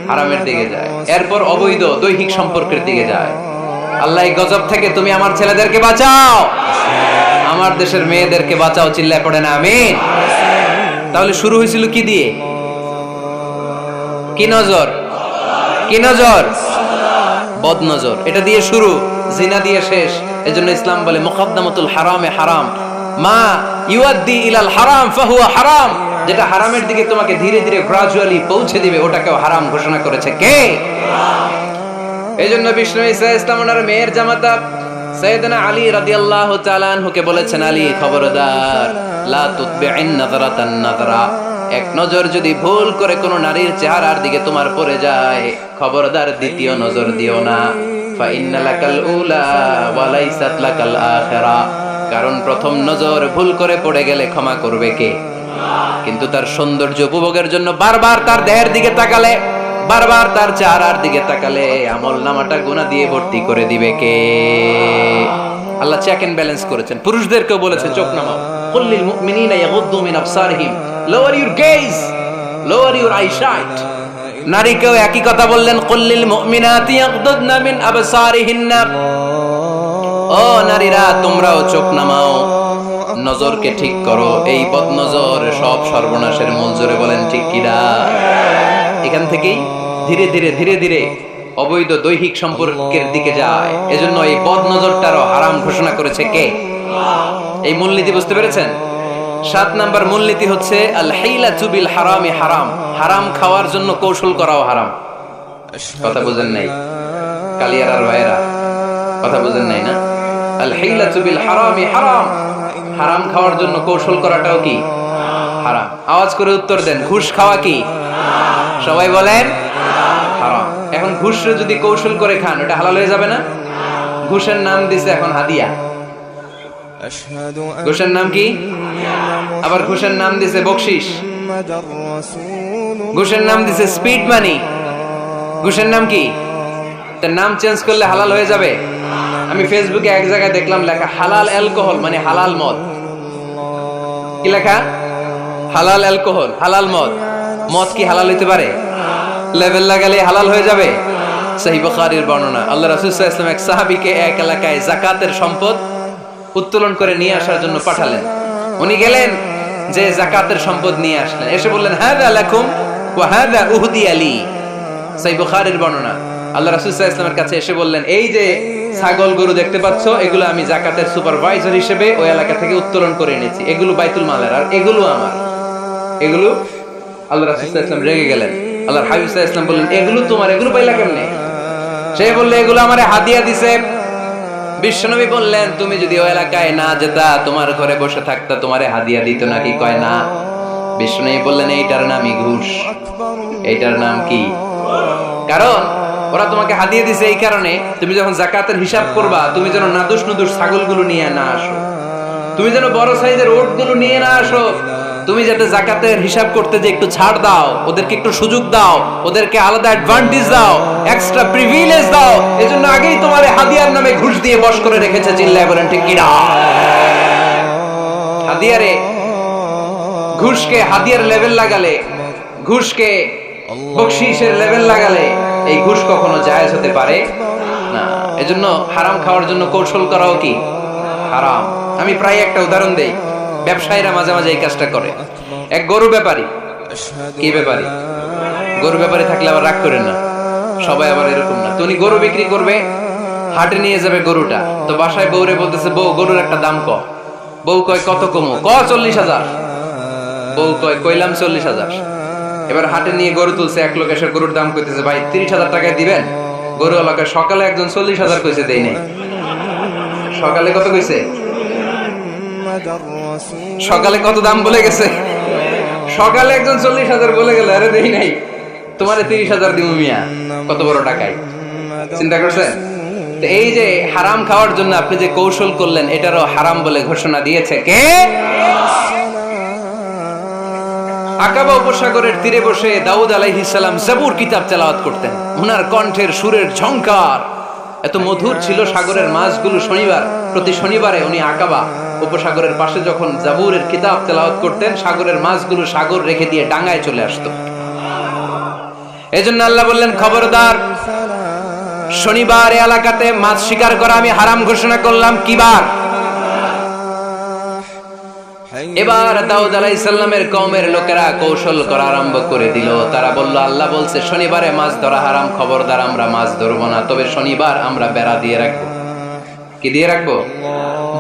হারামের দিকে যায়। এরপর অবৈধ দৈহিক সম্পর্কের দিকে যায়। আল্লাহ এই গজব থেকে তুমি আমার ছেলেদেরকে বাঁচাও, আমার দেশের মেয়েদেরকে বাঁচাও, চিল্লায় পড়ে না আমিন। তাহলে শুরু হয়েছিল কি দিয়ে? কি নজর? কি নজর? বদনজর। এটা দিয়ে শুরু, জিনা দিয়ে শেষ। এজন্য ইসলাম বলে মুকাদ্দামাতুল হারামে হারাম, মা ইউআদ্দি ইলাল হারাম ফাহুয়া হারাম। যেটা হারামের দিকে তোমাকে ধীরে ধীরে গ্রাজুয়ালি পৌঁছে দিবে, ওটাকেও হারাম ঘোষণা করেছে কে? এইজন্য বিষ্ণু ঈসা ইসলাম ওনার মেয়ের জামাতা সাইয়েদনা আলী রাদিয়াল্লাহু তাআলা আনহুকে বলেছেন, আলী খবরদার, লা তুতবি'ন নাযরাতান নাযরা। এক নজর যদি ভুল করে কোনো নারীর চেহারার দিকে তোমার পড়ে যায়, খবরদার দ্বিতীয় নজর দিও না। ফা ইন্না লাকাল উলা ওয়া লাইসাত লাকাল আখিরা। কারণ প্রথম নজর ভুল করে পড়ে গেলে ক্ষমা করবে কে? কিন্তু তার সৌন্দর্য উপভোগের জন্য বারবার তার দেহের দিকে তাকালে, বারবার তার চেহারার দিকে তাকালে আমল নামাটা গুনাহ দিয়ে ভর্তি করে দিবে কে? আল্লাহ চেক এন্ড ব্যালেন্স করেছেন। পুরুষদেরকেও বলেছে চোখ নামাও, কুল্লিল মুমিনিনা ইয়াগুদ্দু মিন আবসারিহিম, lower your gaze, lower your eyesight. নারীকেও একই কথা বললেন, কুল্লিল মুমিনাতি ইয়াগুদ্দুনা মিন আবসারিহিন্না। ও নারীরা, তোমরাও চোখ নামাও, নজরকে ঠিক করো। এই বদনজর সব সর্বনাশের মূল। জোরে বলেন ঠিক কিনা? এখান থেকেই ধীরে ধীরে ধীরে ধীরে অবৈধ দৈহিক সম্পর্কের দিকে যায়। এজন্য এই বদনজরটারও হারাম ঘোষণা করেছে কে? এই মূলনীতি বুঝতে পেরেছেন? 7 নাম্বার মূলনীতি হচ্ছে আল হাইলাতু বিল হারামি হারাম। হারাম খাওয়ার জন্য কৌশল করাও হারাম। কথা বুঝেন নাই কালিয়ারার ভাইরা? কথা বুঝেন নাই না? আল হিলাতু বিল হারামি হারাম, হারাম খাওয়ার জন্য কৌশল করাটাও কি হারাম। আওয়াজ করে উত্তর দেন, ঘুষ খাওয়া কি? সবাই বলেন হারাম। এখন ঘুষ যদি কৌশল করে খান ওটা হালাল হয়ে যাবে না? ঘুষের নাম দিছে এখন হাদিয়া। ঘুষের নাম কি? আবার ঘুষের নাম দিছে বকশিস, ঘুষের নাম দিছে স্পিড মানি। ঘুষের নাম কি? তার নাম চেঞ্জ করলে হালাল হয়ে যাবে? আমি ফেসবুকে এক জায়গায় দেখলাম লেখা হালাল অ্যালকোহল, মানে হালাল মদ। কি লেখা? হালাল অ্যালকোহল, হালাল মদ। মদ কি হালাল হইতে পারে? লেভেল লাগালে হালাল হয়ে যাবে? সহিহ বুখারীর বর্ণনা, আল্লাহ রাসূল সাল্লাল্লাহু আলাইহি ওয়াসাল্লাম এক সাহাবীকে এক এলাকায় যাকাতের সম্পদ উত্তোলন করে নিয়ে আসার জন্য পাঠালেন। উনি গেলেন, যে যাকাতের সম্পদ নিয়ে আসলেন, এসে বললেন হাযা লাকুম ওয়া হাযা উহদিয়া লি। সহিহ বুখারীর বর্ণনা, আল্লাহ রাসূল সাল্লাল্লাহু আলাইহি ওয়াসাল্লামের কাছে এসে বললেন, এই যে ছাগল গরু দেখতে পাচ্ছ, এগুলো আমি যাকাতের সুপারভাইজার হিসেবে ওই এলাকা থেকে উত্তোলন করে এনেছি, এগুলো বাইতুল মালের, আর এগুলো আমার। এগুলো আল্লাহ রাসূল সাল্লাল্লাহু আলাইহি ওয়াসাল্লাম রেগে গেলেন। আল্লাহর হাবিব সাল্লাল্লাহু আলাইহি ওয়াসাল্লাম বললেন, এগুলো তোমার, এগুলো পাইলা কেমনে? সে বলল, এগুলো আমারে হাদিয়া দিছে। বিশ্বনবী বললেন, তুমি যদি ওই এলাকায় না যেতা, তোমার ঘরে বসে থাকতা, তোমারে হাদিয়া দিত নাকি? কয় না। বিশ্বনবী বললেন, এইটার নামই ঘুষ। এইটার নাম কি? কারণ ওরা তোমাকে হাদিয়া দিছে এই কারণে, তুমি যখন যাকাতের হিসাব করবা, তুমি যেন নাদুস নুদুস ছাগলগুলো নিয়ে না আসো, তুমি যেন বড় সাইজের ওটগুলো নিয়ে না আসো, তুমি যাতে যাকাতের হিসাব করতে যে একটু ছাড় দাও, ওদেরকে একটু সুযোগ দাও, ওদেরকে আলাদা অ্যাডভান্টেজ দাও, এক্সট্রা প্রিভিলেজ দাও, এজন্য আগেই তোমারে হাদিয়ার নামে ঘুষ দিয়ে বশ করে রেখেছে। চিল্লায় বলেন ঠিক কি না? হাদিয়ারে, ঘুষকে হাদিয়ার লেভেল লাগালে, ঘুষকে বকশিশের লেভেল লাগালে এই ঘুষ কখনো জায়েজ হতে পারে না। এজন্য হারাম খাওয়ার জন্য কৌশল করাও কি হারাম। আমি প্রায় একটা উদাহরণ দেই, ব্যবসায়ীরা মাঝে মাঝে এই কাজটা করে। এক গরু ব্যাপারী, কি ব্যাপারী? গরু ব্যাপারী থাকলে আবার রাগ করেন না, সবাই আবার এরকম না। তো উনি গরু বিক্রি করবে, হাটে নিয়ে যাবে গরুটা, তো বাসায় বউরে বলতেছে, বউ গরুর একটা দাম ক। বউ কয় কত কমো? 40,000। বউ কয় কইলাম 40,000। এবার হাটে নিয়ে গরু তুলছে, এক লোক এসে গরুর দাম কইতেছে, ভাই 30,000 টাকায় দিবেন? গরু এলাকায় সকালে একজন 40,000 কইছে, দেই নাই। সকালে কত কইছে? সকালে কত দাম বলে গেছে? সকালে একজন 40,000 বলে গেল, আরে দেই নাই, তোমারে 30,000 দিমু মিয়া। কত বড় টাকায়, চিন্তা করছেন? তো এই যে হারাম খাওয়ার জন্য আপনি যে কৌশল করলেন, এটারও হারাম বলে ঘোষণা দিয়েছে কে? আকাবা উপসাগরের তীরে বসে দাউদ আলাইহিস সালাম জাবুর কিতাব তেলাওয়াত করতেন। ওনার কণ্ঠের সুরের ঝংকার এত মধুর ছিল, সাগরের মাছগুলো প্রতি শনিবারে উনি আকাবা উপসাগরের পাশে যখন জাবুরের কিতাব তেলাওয়াত করতেন, সাগরের মাছগুলো সাগর রেখে দিয়ে ডাঙায় চলে আসতো। এজন্য আল্লাহ বললেন, খবরদার, শনিবার এলাকাতে মাছ শিকার করা আমি হারাম ঘোষণা করলাম। কি বার? এবার দাউদ আলাইহিস সালামের কওমের লোকেরা কৌশল করা আরম্ভ করে দিল। তারা বলল, আল্লাহ বলছে শনিবারে মাছ ধরা হারাম, খবরদার আমরা মাছ ধরবো না, তবে শনিবার আমরা বেড়া দিয়ে রাখবো। কি দিয়ে রাখবো?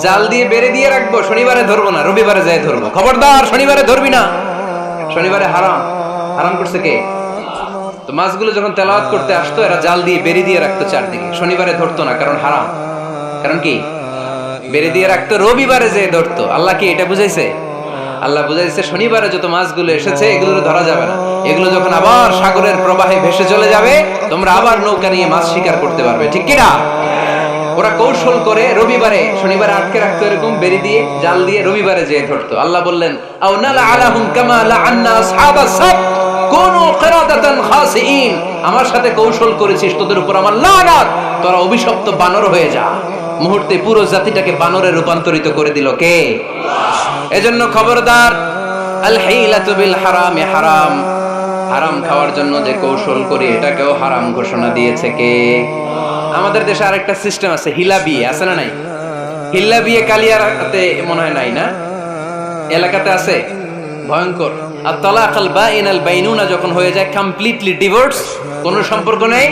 জাল দিয়ে বেড়ে দিয়ে রাখবো। শনিবারে ধরবো না, রবিবারে যাই ধরবো। খবরদার শনিবারে ধরবি না, শনিবারে হারাম। হারাম করছে কে? তো মাছগুলো যখন তেলাওয়াত করতে আসতো, এরা জাল দিয়ে বেড়ে দিয়ে রাখতো চারদিকে, শনিবারে ধরতো না, কারণ হারাম। কারণ কি? বেড়ে দিয়ে রাখতো, রবিবারে যে ধরতো। আল্লাহ কি এটা বুঝাইছে? আল্লাহ বুঝাইছে শনিবারে যত মাছগুলো এসেছে এগুলো ধরা যাবে না, এগুলো যখন আবার সাগরের প্রবাহে ভেসে চলে যাবে, তোমরা আবার নৌকা নিয়ে মাছ শিকার করতে পারবে। ঠিক কি না? ওরা কৌশল করে রবিবারে, শনিবারে আটকে রাখতো, এরকম বেরি দিয়ে জাল দিয়ে রবিবারে যেয়ে ধরতো। আল্লাহ বললেন, আও নালা আলাহুম কামা লাআন্না আসহাবাস সাbt কুনু কিরাদাতান খাসিইন। আমার সাথে কৌশল করেছিস, তোদের উপর আমার লানাত, তোরা অভিশপ্ত বানর হয়ে যা। মুহূর্তে পুরো জাতিটাকে বানরে রূপান্তরিত করে দিল কে? এজন্য খবরদার, আল হিলাতু বিল হারামি হারাম। হারাম খাওয়ার জন্য যে কৌশল করি, এটাকেও হারাম ঘোষণা দিয়েছে কে? আমাদের দেশে আরেকটা সিস্টেম আছে, হিলা বিয়ে আছে না নাই? হিল্লা বিয়ে কালিয়ারাতে মনে হয় নাই না? এলাকাতে আছে, ভয়ঙ্কর। আর তালাকাল বাইনাল বাইনুনা যখন হয়ে যায় কমপ্লিটলি ডিভোর্স, কোনো সম্পর্ক নেই,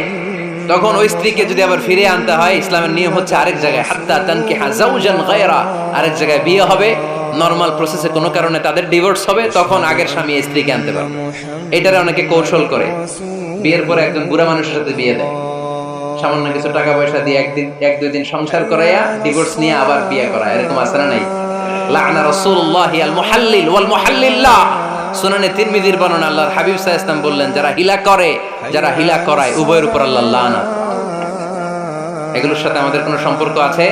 তখন ওই স্ত্রীকে যদি আবার ফিরে আনতে হয়, ইসলামের নিয়ম হচ্ছে আরেক জায়গায় হাত্তা তানকিহা যাওজান গায়রা, আরেক জায়গায় বিয়ে হবে, নরমাল প্রসেসে কোনো কারণে তাদের ডিভোর্স হবে, তখন আগের স্বামী স্ত্রীকে আনতে পারবে। এটারে অনেকে কৌশল করে, বিয়ের পরে একজন বুড়া মানুষের সাথে বিয়ে দেয়। সামান্য কিছু টাকা পয়সা দিয়ে এক দুই দিন সংসার করাইয়া ডিভোর্স নিয়ে আবার বিয়ে করা, এরকম আছে না নাই? লা'না রাসূলুল্লাহি আল মুহাল্লিল ওয়াল মুহাল্লিল্লাহ। সুনানে তিরমিজির বর্ণনা, আল্লাহর হাবিব সাল্লাল্লাহু আলাইহি ওয়াসাল্লাম বললেন, যারা হিলা করে, যারা হিলা করায়, উভয়ের উপর আল্লাহ লানত। এগুলোর সাথে আমাদের কোনো সম্পর্ক আছে?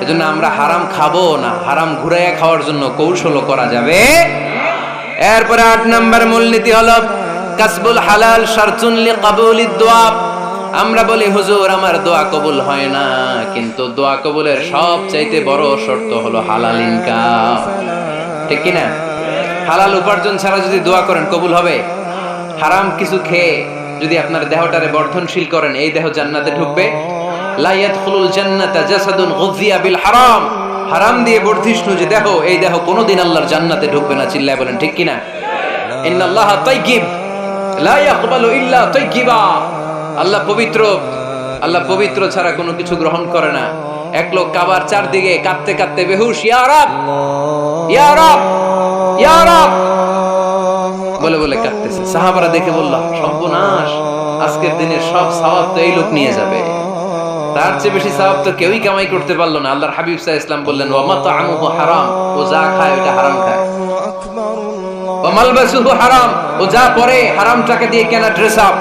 এজন্য আমরা হারাম খাবো না, হারাম ঘুরাইয়া খাওয়ার জন্য কৌশলও করা যাবে। এরপরে 8 নম্বর মূলনীতি হলো কাসবুল হালাল শারতুন লিকাবুলিদ দোয়া। আমরা বলি হুজুর আমার দোয়া কবুল হয় না, কিন্তু দোয়া কবুলের সবচাইতে বড় শর্ত হলো হালাল ইনকাম, ঠিক কি না? হালাল উপার্জন ছাড়া যদি দোয়া করেন কবুল হবে? হারাম কিছু খেয়ে যদি আপনার দেহটারে বর্ধনশীল করেন, এই দেহ জান্নাতে ঢুকবে? লা ইয়াদখুলুল জান্নাতা জাসাদুন গুযিয়া বিল হারাম। হারাম দিয়ে বর্ধিষ্ণু যে দেহ, এই দেহ কোনোদিন আল্লাহর জান্নাতে ঢুকবে না। চিল্লায় বলেন ঠিক কি না? ইন্নাল্লাহা তাইয়্যিব লা ইয়াকবালু ইল্লা তাইয়্যিবা। আল্লাহ পবিত্র, আল্লাহ পবিত্র ছাড়া কোনো কিছু গ্রহণ করে না। এক লোক কাবার চারদিকে কাঁদতে কাঁদতে বেহুশ, ইয়া রাব ইয়া রাব ইয়া রাব বলে বলে কাঁদতেছে। সাহাবারা দেখে বলল, সর্বনাশ, আজকের দিনের সব সওয়াব তো এই লোক নিয়ে যাবে। তার চেয়ে বেশি সওয়াব তো কেউই কামাই করতে পারলো না। আল্লাহর হাবিব সাল্লাল্লাহু আলাইহি ওয়াসাল্লাম বললেন, ওয়া মাতআমুহু হারাম, ও যা খায় ওটা হারাম খায়। ওয়া মালবাসুহু হারাম, ও যা পরে হারাম টাকা দিয়ে কেনা ড্রেস আপ।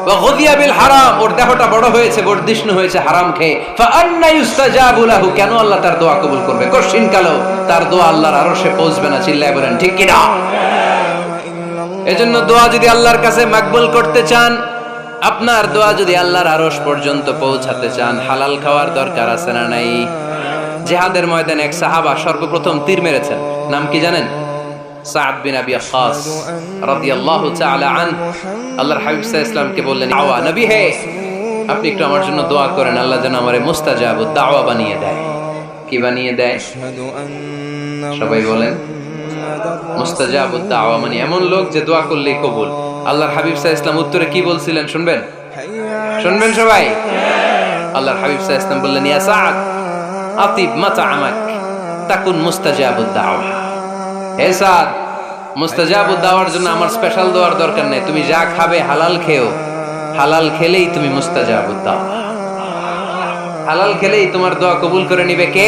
ওয়া গুযিয়া বিল হারাম, ওর দেহটা বড় হয়েছে, বর্ধিষ্ণু হয়েছে হারাম খেয়ে। ফা আন্না ইউস্তাজাবু লাহু, কেন আল্লাহ তার দোয়া কবুল করবে? কঠিন কালো তার দোয়া আল্লাহর আরশে পৌঁছবে না। চিল্লায় বলেন ঠিক কি না? এজন্য দোয়া যদি আল্লাহর কাছে মাকবুল করতে চান, আপনার দোয়া যদি আল্লাহর আরশ পর্যন্ত পৌঁছাতে চান, হালাল খাওয়ার দরকার আছে না নাই? জিহাদের ময়দানে এক সাহাবা সর্বপ্রথম তীর মেরেছেন, নাম কি জানেন? সাদ বিন আবি ওয়াক্কাস রাদিয়াল্লাহু তাআলা আনহু। আল্লাহর হাবিব সাল্লাল্লাহু আলাইহি ওয়াসাল্লামকে বললেন, আওয়া নবী হে, আপনি একটু আমার জন্য দোয়া করেন, আল্লাহ যেন আমারে মুস্তাজাবুদ দাওয়া বানিয়ে দেয়। কি বানিয়ে দেয়? সবাই বলেন মুস্তাজাবুদ দাওয়া, মানে এমন লোক যে দোয়া করলেই কবুল। আল্লাহর হাবিব সাল্লাল্লাহু আলাইহি ওয়াসাল্লাম উত্তরে কি বলছিলেন শুনবেন? শুনবেন সবাই? আল্লাহর হাবিব সাল্লাল্লাহু আলাইহি ওয়াসাল্লাম বললেন, ইয়া সাদ আতিব মাতআমাক তাকুন মুস্তাজাবুদ দাওয়া। হে সাদ, মুস্তাজাবুদ দাওয়ার জন্য আমার স্পেশাল দোয়ার দরকার নেই, তুমি যা খাবে হালাল খেও, হালাল খেলেই তুমি মুস্তাজাবুদ দাওয়া। হালাল খেলেই তোমার দোয়া কবুল করে নিবে কে?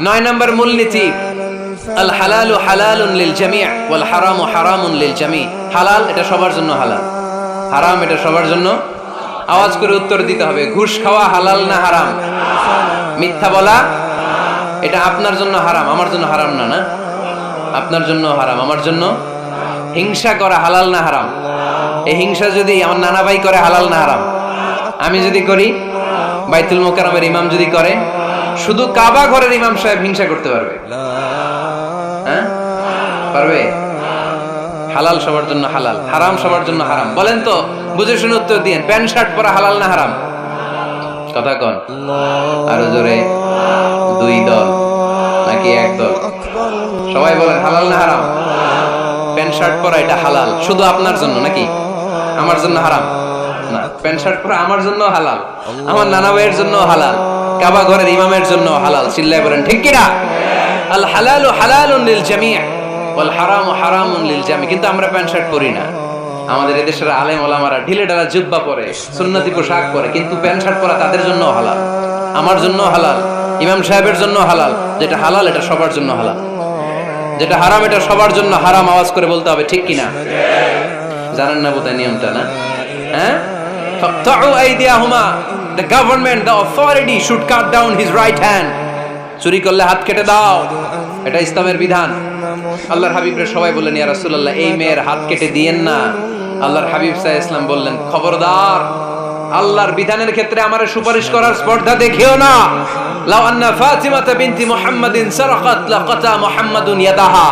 9 নম্বর মূলনীতি, আল হালালু হালালুন লিল জামি' ওয়াল হারামু হারামুন লিল জামি'। হালাল এটা সবার জন্য হালাল, হারাম এটা সবার জন্য। আওয়াজ করে উত্তর দিতে হবে। ঘুষ খাওয়া হালাল না হারাম? মিথ্যা বলা এটা আপনার জন্য হারাম, আমার জন্য হারাম না? না, আপনার জন্য হারাম, আমার জন্য। হিংসা করা হালাল না হারাম? এই হিংসা যদি আমার নানা ভাই করে হালাল না হারাম? আমি যদি করি, বাইতুল মুকাররমের ইমাম যদি করে, শুধু কাবা ঘরের ইমাম সাহেব হিংসা করতে পারবে? হ্যাঁ পারবে? হালাল সবার জন্য হালাল, হারাম সবার জন্য হারাম। বলেন তো, বুঝে শুনে উত্তর দিয়েন, প্যান্ট শার্ট পরা হালাল না হারাম? কথা কন আরো জোরে। 2 দল নাকি 1 দল? সবাই বলেন হালাল না হারাম? প্যান্ট শার্ট পরা এটা হালাল শুধু আপনার জন্য নাকি আমার জন্য হারাম? না, প্যান্ট শার্ট পরা আমার জন্য হালাল, আমার নানা ভাইয়ের জন্য হালাল, কাবা ঘরের ইমামের জন্য হালাল। চিল্লায় বলেন ঠিক কি না? আল হালালু হালালুন লিল জামি' ওয়াল হারামু হারামুন লিল জামি'। কিন্তু আমরা প্যান্ট শার্ট পরি না। আমাদের এদেশের আলেম ওলামারা ঢিলে ঢালা জুব্বা পরে, সুন্নতি পোশাক পরে, কিন্তু প্যান্ট শার্ট পরা তাদের জন্য হালাল, আমার জন্য হালাল, ইমাম সাহেবের জন্য হালাল। যেটা হালাল এটা সবার জন্য হালাল, যেটা হারাম এটা সবার জন্য হারাম। আওয়াজ করে বলতে হবে ঠিক কিনা? জানেন না বোধহয় নিয়মটা, না? হ্যাঁ, ফাকতাউ আইদিয়াহুমা, the government, the authority should cut down his right hand. চুরি করলে হাত কেটে দাও, এটা ইসলামের বিধান। আল্লাহর হাবিবরে সবাই বললেন, ইয়া রাসূলুল্লাহ, এই মেয়ের হাত কেটে দিয়েন না। আল্লাহর হাবিব সাল্লাল্লাহু আলাইহি ওয়াসাল্লাম বললেন, খবরদার, আল্লাহর বিধানের ক্ষেত্রে আমারে সুপারিশ করার স্পর্ধা দেখিও না। লাউ আন্না ফাতিমাতা বিনতি মুহাম্মাদিন সারাকাত লাকাতা মুহাম্মাদুন ইয়াদাহা।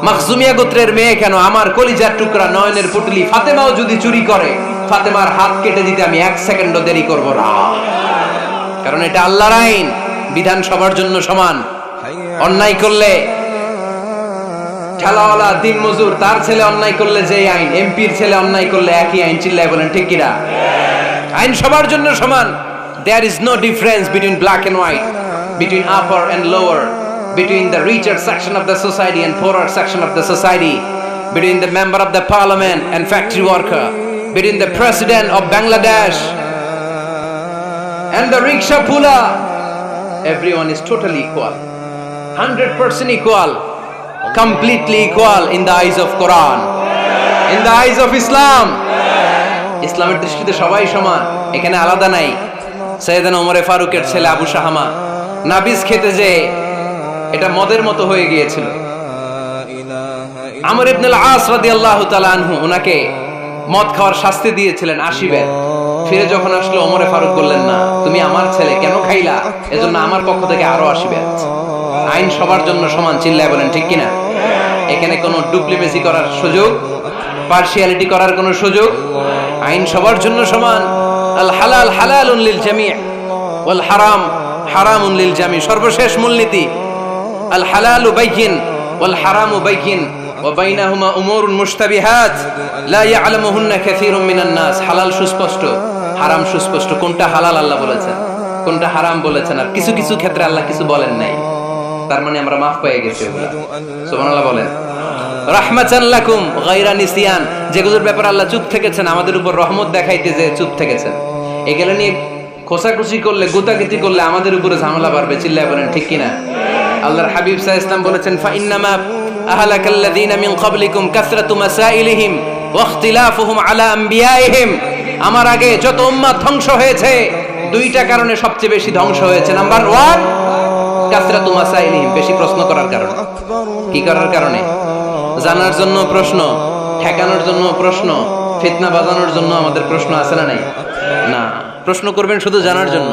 মাখজুমিয়া গোত্রের মেয়ে কেন, আমার কলিজার টুকরা নয়নের পুটলি ফাতেমাও যদি চুরি করে, ফাতেমার হাত কেটে দিতে আমি 1 সেকেন্ডও দেরি করব না। কারণ এটা আল্লাহর আইন, বিধান সবার জন্য সমান। অন্যায় করলে ঠেলাওয়ালা দিন মজুর তার ছেলে অন্যায় করলে যে আইন, এমপির ছেলে অন্যায় করলে একই আইন। চিল্লায় বলেন ঠিক কিনা? আইন সবার জন্য সমান। There is no difference between black and white, between upper and lower, between the richer section of the society and poorer section of the society, between the member of the parliament and factory worker, between the president of Bangladesh and the rickshaw puller, everyone is totally equal, 100% equal, completely equal in the eyes of Quran, in the eyes of Islam. ইসলামের দৃষ্টিতে সবাই সমান, এখানে আলাদা নাই। সাইয়েদনা ওমর ফারুকের ছেলে আবু শাহামা নাবিজ খেতে যে এটা মদের মতো হয়ে গিয়েছিল। আমর ইবনে আল-আস রাদিয়াল্লাহু তাআলা আনহু উনাকে মদ খাওয়ার শাস্তি দিয়েছিলেন 80 বেত। ফিরে যখন আসলো ওমরে ফারুক বললেন, না তুমি আমার ছেলে কেন খাইলা, এজন্য আমার পক্ষ থেকে আরো 80 বেত। আইন সবার জন্য সমান, চিল্লায় বলেন ঠিক কিনা? এখানে কোনো ডুপ্লিমেসি করার সুযোগ, পার্সিয়ালিটি করার কোনো সুযোগ, আইন সবার জন্য সমান। আল হালাল হালালুন লিল জামি' ওয়াল হারাম হারামুন লিল জামি'। সর্বশেষ মূলনীতি আল হালালু বাইয়িন ওয়াল হারামু বাইয়িন ওয়া বাইনাহুমা উমুরুন মুশতাবিহাত লা ইয়ালামুহুন্না কাসীরুম মিনান নাস। হালাল সুস্পষ্ট, হারাম সুস্পষ্ট। কোনটা হালাল আল্লাহ বলেছেন, কোনটা হারাম বলেছেন, আর কিছু কিছু ক্ষেত্রে আল্লাহ কিছু বলেন নাই। তার মানে আমরা মাফ পেয়ে গেছি ওগুলা। সুবহানাল্লাহ বলেন। রাহমাতান লাকুম গায়রা নিসিয়ান, যেগুলোর ব্যাপারে আল্লাহ চুপ থেকেছেন, আমাদের উপর রহমত দেখাইতে যে চুপ থেকেছেন। এগুলো নিয়ে খোসাখুশি করলে, গুতাগুতি করলে আমাদের উপরে ঝামেলা বাড়বে, চিল্লায় বলেন ঠিক কিনা? আল্লাহর হাবিব সাল্লাল্লাহু আলাইহি ওয়াসাল্লাম বলেছেন, ফা ইন্নামা আহলাকাল্লাযীনা মিন ক্বাবলিকুম কাসরাতু মাসাইলিহিম ওয়া ইখতিলাফুহুম আলা আমবিয়াইহিম। আমার আগে যত উম্মাত ধ্বংস হয়েছে, দুইটা কারণে সবচেয়ে বেশি ধ্বংস হয়েছে। নাম্বার 1 কাসরাতু মাসাইলিহিম, বেশি প্রশ্ন করার কারণে। কি করার কারণে? জানার জন্য প্রশ্ন, ঠেকানোর জন্য প্রশ্ন, ফিতনা বাজানোর জন্য আমাদের প্রশ্ন আছে না নাই? না, প্রশ্ন করবেন শুধু জানার জন্য।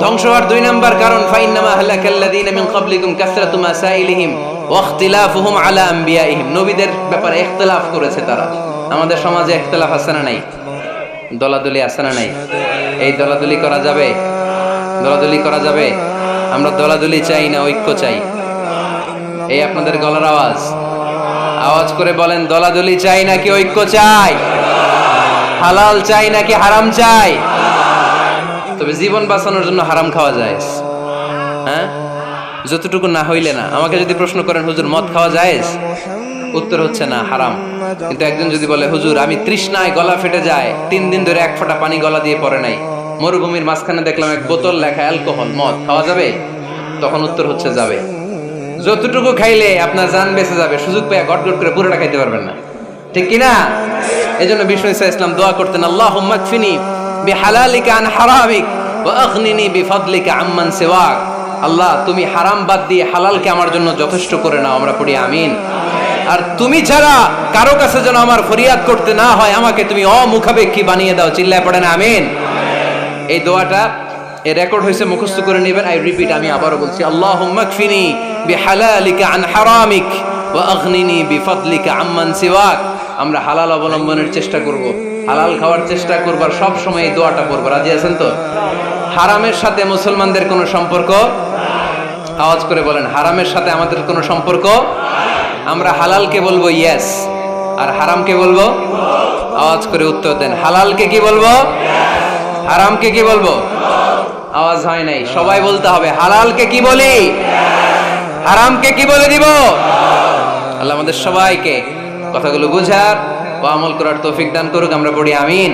ধ্বংস হওয়ার 2 নাম্বার কারণ, ফাইন্নামা আহলাকাল্লাযীনা মিন ক্বাবলিকুম কাসরাতু মাসাইলিহিম ওয়া ইখতিলাফুহুম আলা আমবিয়াইহিম। নবীদের ব্যাপারে ইখতিলাফ করেছে তারা। আমাদের সমাজে ইখতিলাফ আছে না নাই? দলাদলি আছে না নাই? এই দলাদলি করা যাবে? দলাদলি করা যাবে? আমরা দলাদলি চাই না, ঐক্য চাই। এই আপনাদের গলার আওয়াজ, আওয়াজ করে বলেন, দলাদলি চাই নাকি ঐক্য চাই? হালাল চাই নাকি হারাম চাই? তবে জীবন বাঁচানোর জন্য হারাম খাওয়া যায়, হ্যাঁ, যতটুকু না হইলে না। আমাকে যদি প্রশ্ন করেন, হুজুর মদ খাওয়া জায়েজ? উত্তর হচ্ছে না, হারাম। কিন্তু একজন যদি বলে, হুজুর আমি তৃষ্ণায় গলা ফেটে যায়, 3 দিন ধরে 1 ফোঁটা পানি গলা দিয়ে পড়ে নাই, মরুভূমির মাঝখানে দেখলাম এক বোতল লেখা অ্যালকোহল, মদ, খাওয়া যাবে? তখন উত্তর হচ্ছে যাবে। যতটুকু খাইলে আপনার জান বেঁচে যাবে, সুযোগ পেয়ে গটগট করে পুরোটা খাইতে পারবেন না, ঠিক কিনা? এজন্য বিষ্ণু ঈসা ইসলাম দোয়া করতেন, আল্লাহুম্মা কফিনি বিহালালিকা আন হারামিক ওয়া আগনিনি বিফাদলিকা আম্মান সিওয়াক। আল্লাহ তুমি হারাম বাদ দিয়ে হালালকে আমার জন্য যথেষ্ট করে নাও। আমরা পড়ি আমিন। আর তুমি ছাড়া কারো কাছে যেন আমার ফরিয়াদ করতে না হয়, আমাকে তুমি অমুখাপেক্ষী বানিয়ে দাও, চিল্লায় পড়েন আমিন। এই দোয়াটা এর রেকর্ড হয়েছে, মুখস্থ করে নেবেন। আই রিপিট, আমি আবারও বলছি, আল্লাহুম্মা কফিনি বিহালালিকা আন হারামিক ওয়া আগনিনি বিফাদলিকা আম্মান সিওয়াক। আমরা হালাল অবলম্বনের চেষ্টা করব, হালাল খাওয়ার চেষ্টা করব, আর সব সময় এই দোয়াটা পড়ব। রাজি আছেন তো? হারামের সাথে মুসলমানদের কোনো সম্পর্ক? আওয়াজ করে বলেন, হারামের সাথে আমাদের কোনো সম্পর্ক? আমরা হালালকে বলবো ইয়েস, আর হারামকে বলবো? আওয়াজ করে উত্তর দেন, হালালকে কি বলবো, হারামকে কি বলবো? আওয়াজ হয় নাই, সবাই বলতে হবে, হালালকে কি বলি, হারামকে কি বলে দিব? আল্লাহ আমাদের সবাইকে কথাগুলো বুঝার ও আমল করার তৌফিক দান করুক। আমরা পড়ি আমিন।